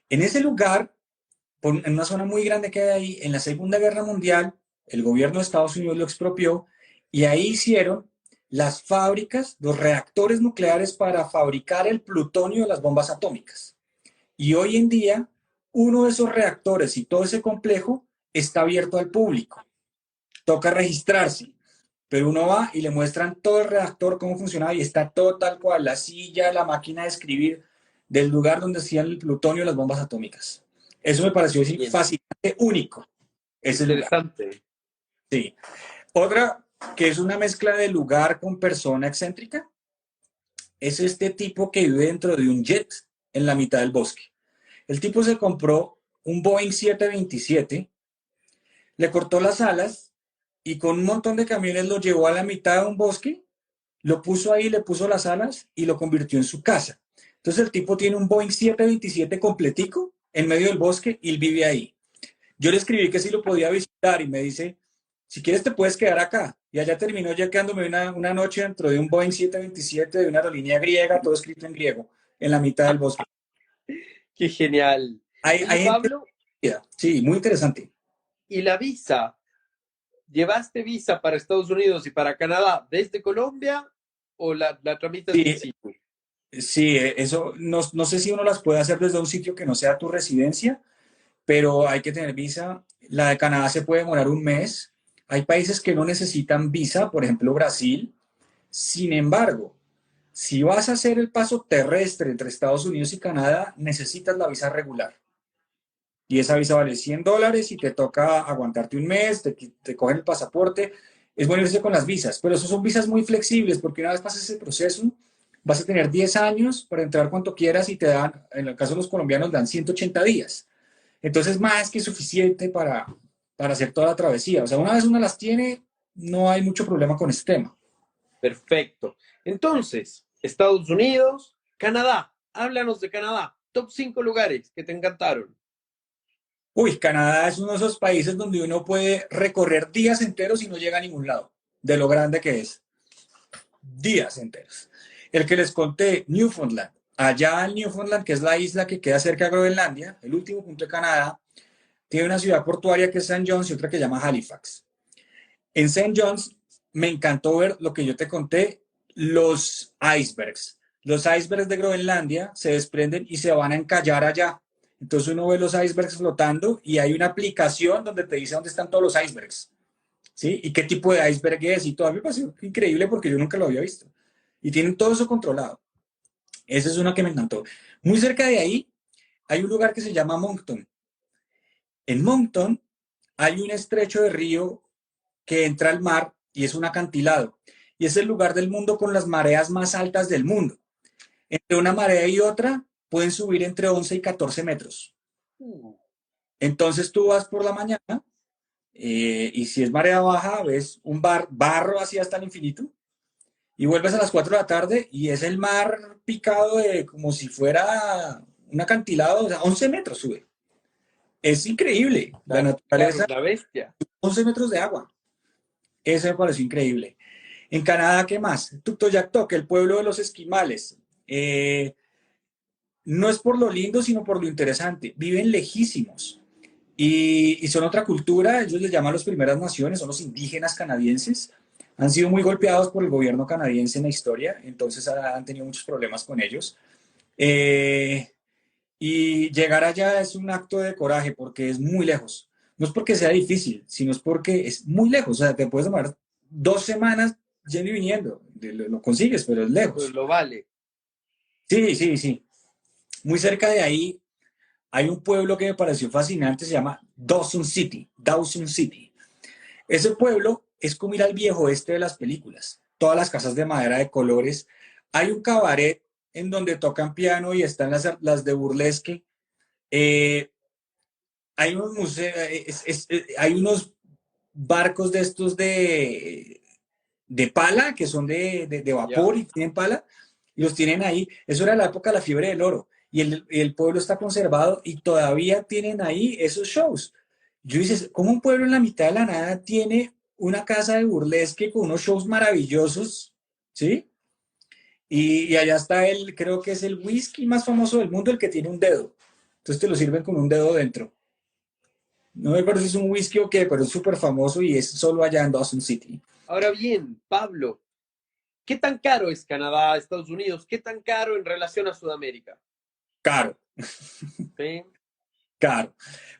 En ese lugar, en una zona muy grande que hay ahí, en la Segunda Guerra Mundial, el gobierno de Estados Unidos lo expropió y ahí hicieron las fábricas, los reactores nucleares para fabricar el plutonio de las bombas atómicas. Y hoy en día, uno de esos reactores y todo ese complejo está abierto al público. Toca registrarse, pero uno va y le muestran todo el reactor, cómo funcionaba y está todo tal cual, la silla, la máquina de escribir del lugar donde hacían el plutonio y las bombas atómicas. Eso me pareció Bien, fascinante, único, ese lugar. interesante. Sí. Otra que es una mezcla de lugar con persona excéntrica, es este tipo que vive dentro de un jet en la mitad del bosque. El tipo se compró un Boeing 727, le cortó las alas y con un montón de camiones lo llevó a la mitad de un bosque, lo puso ahí, le puso las alas y lo convirtió en su casa. Entonces el tipo tiene un Boeing 727 completico en medio del bosque y él vive ahí. Yo le escribí que si lo podía visitar y me dice, si quieres te puedes quedar acá. Y allá terminó ya quedándome una noche dentro de un Boeing 727 de una aerolínea griega, todo escrito en griego, en la mitad del bosque. Qué genial. Oye, Hay gente, Pablo, sí, muy interesante. ¿y la visa? ¿Llevaste visa para Estados Unidos y para Canadá desde Colombia o la tramitas in Sí, situ? Sí, eso no sé si uno las puede hacer desde un sitio que no sea tu residencia, pero hay que tener visa. La de Canadá se puede demorar un mes. Hay países que no necesitan visa, por ejemplo Brasil. Sin embargo, si vas a hacer el paso terrestre entre Estados Unidos y Canadá, necesitas la visa regular. Y esa visa vale $100 y te toca aguantarte un mes, te cogen el pasaporte. Es bueno irse con las visas, pero eso son visas muy flexibles porque una vez pases ese proceso, vas a tener 10 años para entrar cuanto quieras y te dan, en el caso de los colombianos, dan 180 días. Entonces, más que suficiente para hacer toda la travesía. O sea, una vez uno las tiene, no hay mucho problema con este tema. Perfecto. Entonces, Estados Unidos, Canadá. Háblanos de Canadá. Top 5 lugares que te encantaron. Uy, Canadá es uno de esos países donde uno puede recorrer días enteros y no llega a ningún lado, de lo grande que es. Días enteros. El que les conté, Newfoundland. Allá en Newfoundland, que es la isla que queda cerca de Groenlandia, el último punto de Canadá, tiene una ciudad portuaria que es Saint John's y otra que se llama Halifax. En Saint John's me encantó ver lo que yo te conté, los icebergs. Los icebergs de Groenlandia se desprenden y se van a encallar allá. Entonces uno ve los icebergs flotando y hay una aplicación donde te dice dónde están todos los icebergs. ¿Sí? Y qué tipo de iceberg es y todo. A mí me pareció increíble porque yo nunca lo había visto. Y tienen todo eso controlado. Esa es una que me encantó. Muy cerca de ahí hay un lugar que se llama Moncton. En Moncton hay un estrecho de río que entra al mar y es un acantilado. Y es el lugar del mundo con las mareas más altas del mundo. Entre una marea y otra pueden subir entre 11 y 14 metros. Entonces tú vas por la mañana y si es marea baja, ves un barro así hasta el infinito y vuelves a las 4 de la tarde y es el mar picado de como si fuera un acantilado, o sea, 11 metros sube. Es increíble, la Claro, naturaleza, la bestia. 11 metros de agua. Eso me pareció increíble. En Canadá, ¿qué más? Tuktoyaktok, el pueblo de los esquimales. No es por lo lindo, sino por lo interesante. Viven lejísimos y son otra cultura. Ellos les llaman las primeras naciones, son los indígenas canadienses. Han sido muy golpeados por el gobierno canadiense en la historia, entonces han tenido muchos problemas con ellos. Eh, y llegar allá es un acto de coraje porque es muy lejos. No es porque sea difícil, sino es porque es muy lejos. O sea, te puedes tomar 2 semanas yendo y viniendo. Lo consigues, pero es Pues lejos. lo vale. Sí, sí, sí. Muy cerca de ahí hay un pueblo que me pareció fascinante, se llama Dawson City. Dawson City. Ese pueblo es como ir al viejo oeste de las películas. Todas las casas de madera de colores. Hay un cabaret en donde tocan piano y están las de burlesque. Eh, hay unos museos, hay unos barcos de estos de pala, que son de ¿Ya? vapor y tienen pala, y los tienen ahí. Eso era la época de la fiebre del oro. Y el pueblo está conservado y todavía tienen ahí esos shows. Yo dices, ¿cómo un pueblo en la mitad de la nada tiene una casa de burlesque con unos shows maravillosos? ¿Sí? Y allá está creo que es el whisky más famoso del mundo, el que tiene un dedo. Entonces te lo sirven con un dedo dentro. No me acuerdo si es un whisky o qué, pero es súper famoso y es solo allá en Dawson City. Ahora bien, Pablo, ¿qué tan caro es Canadá, Estados Unidos? ¿Qué tan caro en relación a Sudamérica? Caro, ¿Sí? caro.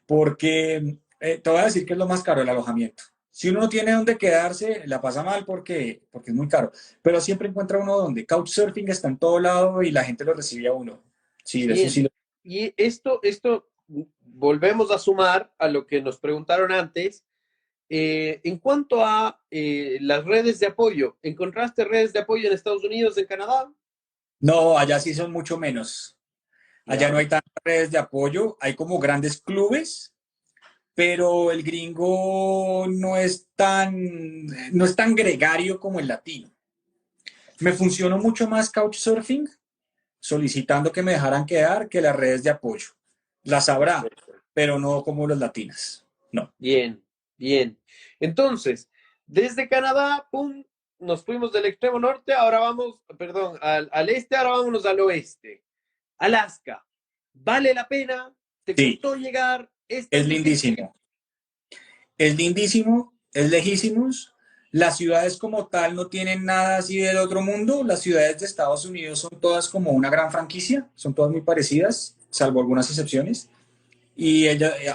Porque te voy a decir que es lo más caro el alojamiento. Si uno no tiene dónde quedarse, la pasa mal porque es muy caro. Pero siempre encuentra uno donde. Couchsurfing está en todo lado y la gente lo recibe a uno. Sí, de eso sí Bien. lo. Y esto volvemos a sumar a lo que nos preguntaron antes. En cuanto a las redes de apoyo, ¿encontraste redes de apoyo en Estados Unidos, en Canadá? No, allá sí son mucho menos. Allá no Ya, hay tantas redes de apoyo. Hay como grandes clubes, pero el gringo no es tan gregario como el latino. Me funcionó mucho más Couchsurfing solicitando que me dejaran quedar que las redes de apoyo. Las habrá, perfecto. pero no como las latinas. No. Bien, bien. Entonces, desde Canadá, pum, nos fuimos del extremo norte, ahora vamos, perdón, al este, ahora vámonos al oeste. Alaska, ¿vale la pena? ¿Te Sí, costó llegar? ¿Es es tan difícil? lindísimo. Es lindísimo, es lejísimos. Las ciudades como tal no tienen nada así del otro mundo. Las ciudades de Estados Unidos son todas como una gran franquicia, son todas muy parecidas, salvo algunas excepciones. Y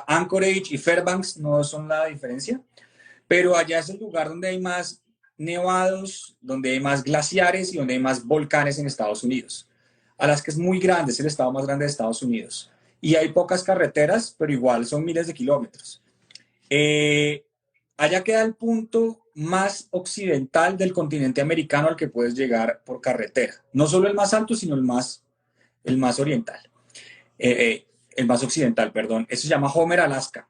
Anchorage y Fairbanks no son la diferencia, pero allá es el lugar donde hay más nevados, donde hay más glaciares y donde hay más volcanes en Estados Unidos. Alaska es muy grande, es el estado más grande de Estados Unidos. Y hay pocas carreteras, pero igual son miles de kilómetros. Eh, Allá queda el punto más occidental del continente americano al que puedes llegar por carretera. No solo el más alto, sino el más oriental. El más occidental, perdón. Eso se llama Homer, Alaska.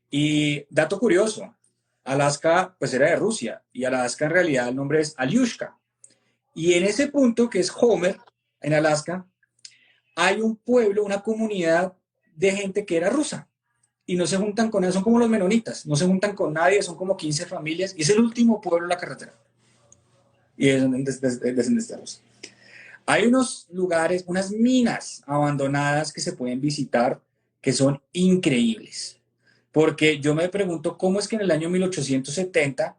Y dato curioso, Alaska pues era de Rusia y Alaska en realidad el nombre es Alyushka. Y en ese punto que es Homer, en Alaska, hay un pueblo, una comunidad de gente que era rusa y no se juntan con ellos, son como los menonitas, no se juntan con nadie, son como 15 familias y es el último pueblo en la carretera. Y es descendientes de Rusia. Hay unos lugares, unas minas abandonadas que se pueden visitar que son increíbles. Porque yo me pregunto cómo es que en el año 1870,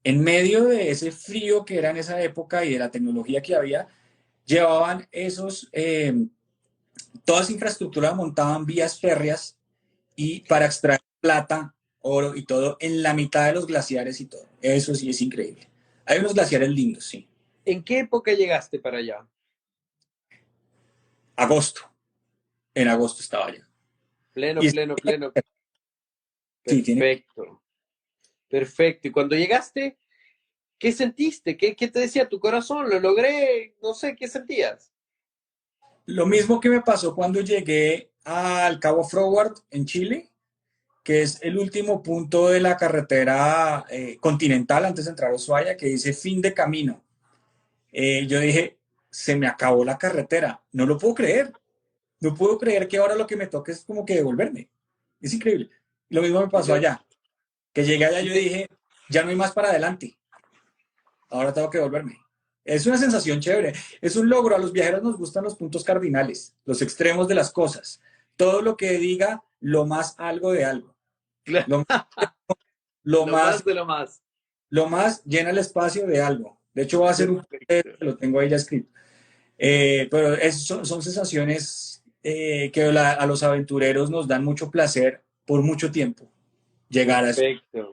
en medio de ese frío que era en esa época y de la tecnología que había, llevaban toda esa infraestructura, montaban vías férreas y para extraer plata, oro y todo en la mitad de los glaciares y todo. Eso sí es increíble. Hay unos glaciares lindos, sí. ¿En qué época llegaste para allá? Agosto. En agosto estaba yo. Pleno, Y pleno, pleno. sí, tiene Perfecto, perfecto. Y cuando llegaste, ¿qué sentiste? ¿Qué te decía tu corazón? ¿Lo logré? No sé, ¿qué sentías? lo mismo que me pasó cuando llegué al Cabo Froward en Chile, que es el último punto de la carretera continental antes de entrar a Ushuaia, que dice fin de camino. Yo dije, se me acabó la carretera, no lo puedo creer, no puedo creer que ahora lo que me toque es como que devolverme. Es increíble. Lo mismo me pasó Mira, allá, que llegué allá y y yo te- dije, ya no hay más para adelante, ahora tengo que devolverme. Es una sensación chévere, es un logro. A los viajeros nos gustan los puntos cardinales, los extremos de las cosas. Todo lo que diga lo más algo de algo. Lo, lo lo más más de lo más. lo más llena el espacio de algo. De hecho, va a ser un Perfecto. lo tengo ahí ya escrito. Pero son sensaciones que a los aventureros nos dan mucho placer por mucho tiempo llegar a eso. Perfecto.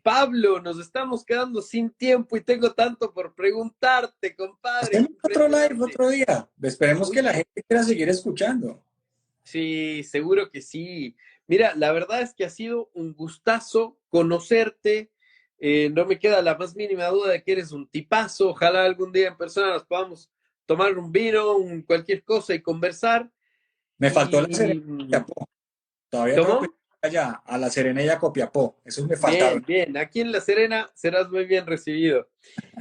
Pablo, nos estamos quedando sin tiempo y tengo tanto por preguntarte, compadre. Hacemos otro live Impresionante. otro día. Esperemos que la Oye, gente quiera seguir escuchando. sí, seguro que sí. Mira, la verdad es que ha sido un gustazo conocerte. No me queda la más mínima duda de que eres un tipazo. Ojalá algún día en persona nos podamos tomar un vino, cualquier cosa y conversar. Me faltó la Serena Y, y Copiapó. Todavía tengo que ir ¿cómo? allá, a la Serena y a Copiapó. Esos me faltaron. Bien, bien. Aquí en La Serena serás muy bien recibido.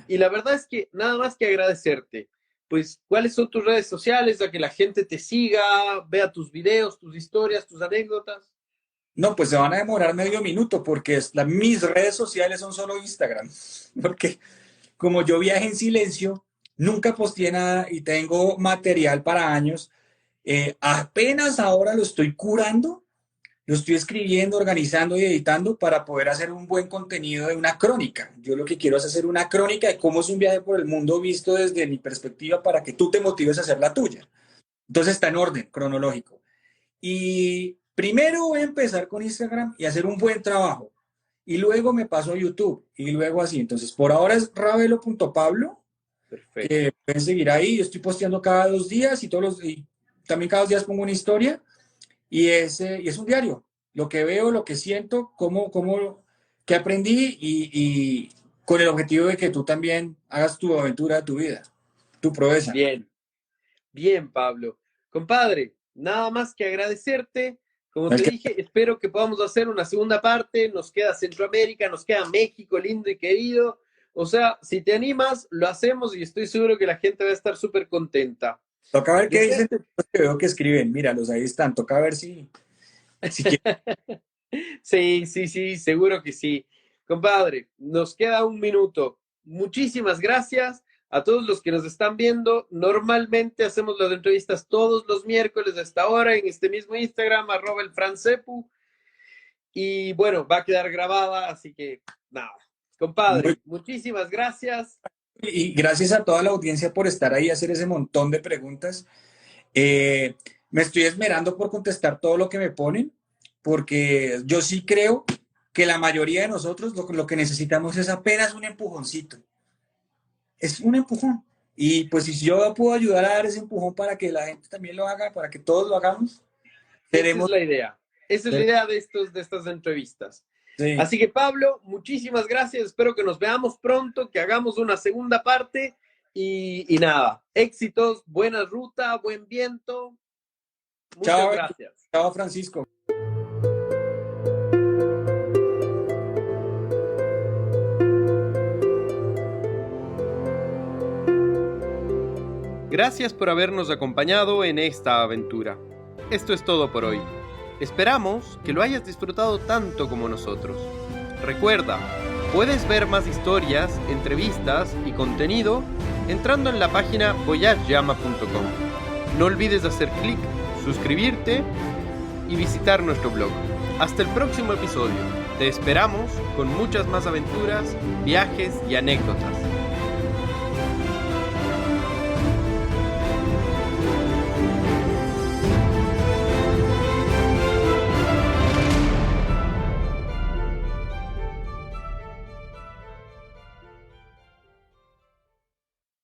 Y la verdad es que nada más que agradecerte. Pues, ¿cuáles son tus redes sociales? A que la gente te siga, vea tus videos, tus historias, tus anécdotas. No, pues se van a demorar medio minuto porque mis redes sociales son solo Instagram. Porque como yo viaje en silencio, nunca posteé nada y tengo material para años. Apenas ahora lo estoy curando, lo estoy escribiendo, organizando y editando para poder hacer un buen contenido de una crónica. Yo lo que quiero es hacer una crónica de cómo es un viaje por el mundo visto desde mi perspectiva para que tú te motives a hacer la tuya. Entonces está en orden cronológico. Y primero voy a empezar con Instagram y hacer un buen trabajo. Y luego me paso a YouTube y luego así. Entonces, por ahora es ravelo.pablo, que Perfecto. pueden seguir ahí. Yo estoy posteando cada 2 días y también cada 2 días pongo una historia y es un diario. Lo que veo, lo que siento, qué aprendí y con el objetivo de que tú también hagas tu aventura, tu vida, tu proeza. Bien, bien, Pablo. Compadre, nada más que agradecerte. Como No es te que dije, espero que podamos hacer una segunda parte. Nos queda Centroamérica, nos queda México, lindo y querido. O sea, si te animas, lo hacemos y estoy seguro que la gente va a estar súper contenta. toca ver qué dicen Desearte. los que veo que escriben. Míralos, ahí están. Toca ver si quieren. Sí, sí, sí, seguro que sí. Compadre, nos queda un minuto. Muchísimas gracias a todos los que nos están viendo. Normalmente hacemos las entrevistas todos los miércoles a esta hora en este mismo Instagram, @elfrancepu. Y bueno, va a quedar grabada, así que nada. Compadre, muchísimas gracias. Y gracias a toda la audiencia por estar ahí y hacer ese montón de preguntas. Me estoy esmerando por contestar todo lo que me ponen, porque yo sí creo que la mayoría de nosotros lo que necesitamos es apenas un empujoncito. Es un empujón. Y pues si yo puedo ayudar a dar ese empujón para que la gente también lo haga, para que todos lo hagamos, tenemos... Esa es la idea. Esa es la idea de estas entrevistas. Sí. Así que Pablo, muchísimas gracias. Espero que nos veamos pronto, que hagamos una segunda parte y nada, éxitos, buena ruta, buen viento. Muchas gracias. Chao, Francisco. Gracias por habernos acompañado en esta aventura. Esto es todo por hoy. Esperamos que lo hayas disfrutado tanto como nosotros. Recuerda, puedes ver más historias, entrevistas y contenido entrando en la página voyageyama.com. No olvides hacer clic, suscribirte y visitar nuestro blog. Hasta el próximo episodio. Te esperamos con muchas más aventuras, viajes y anécdotas.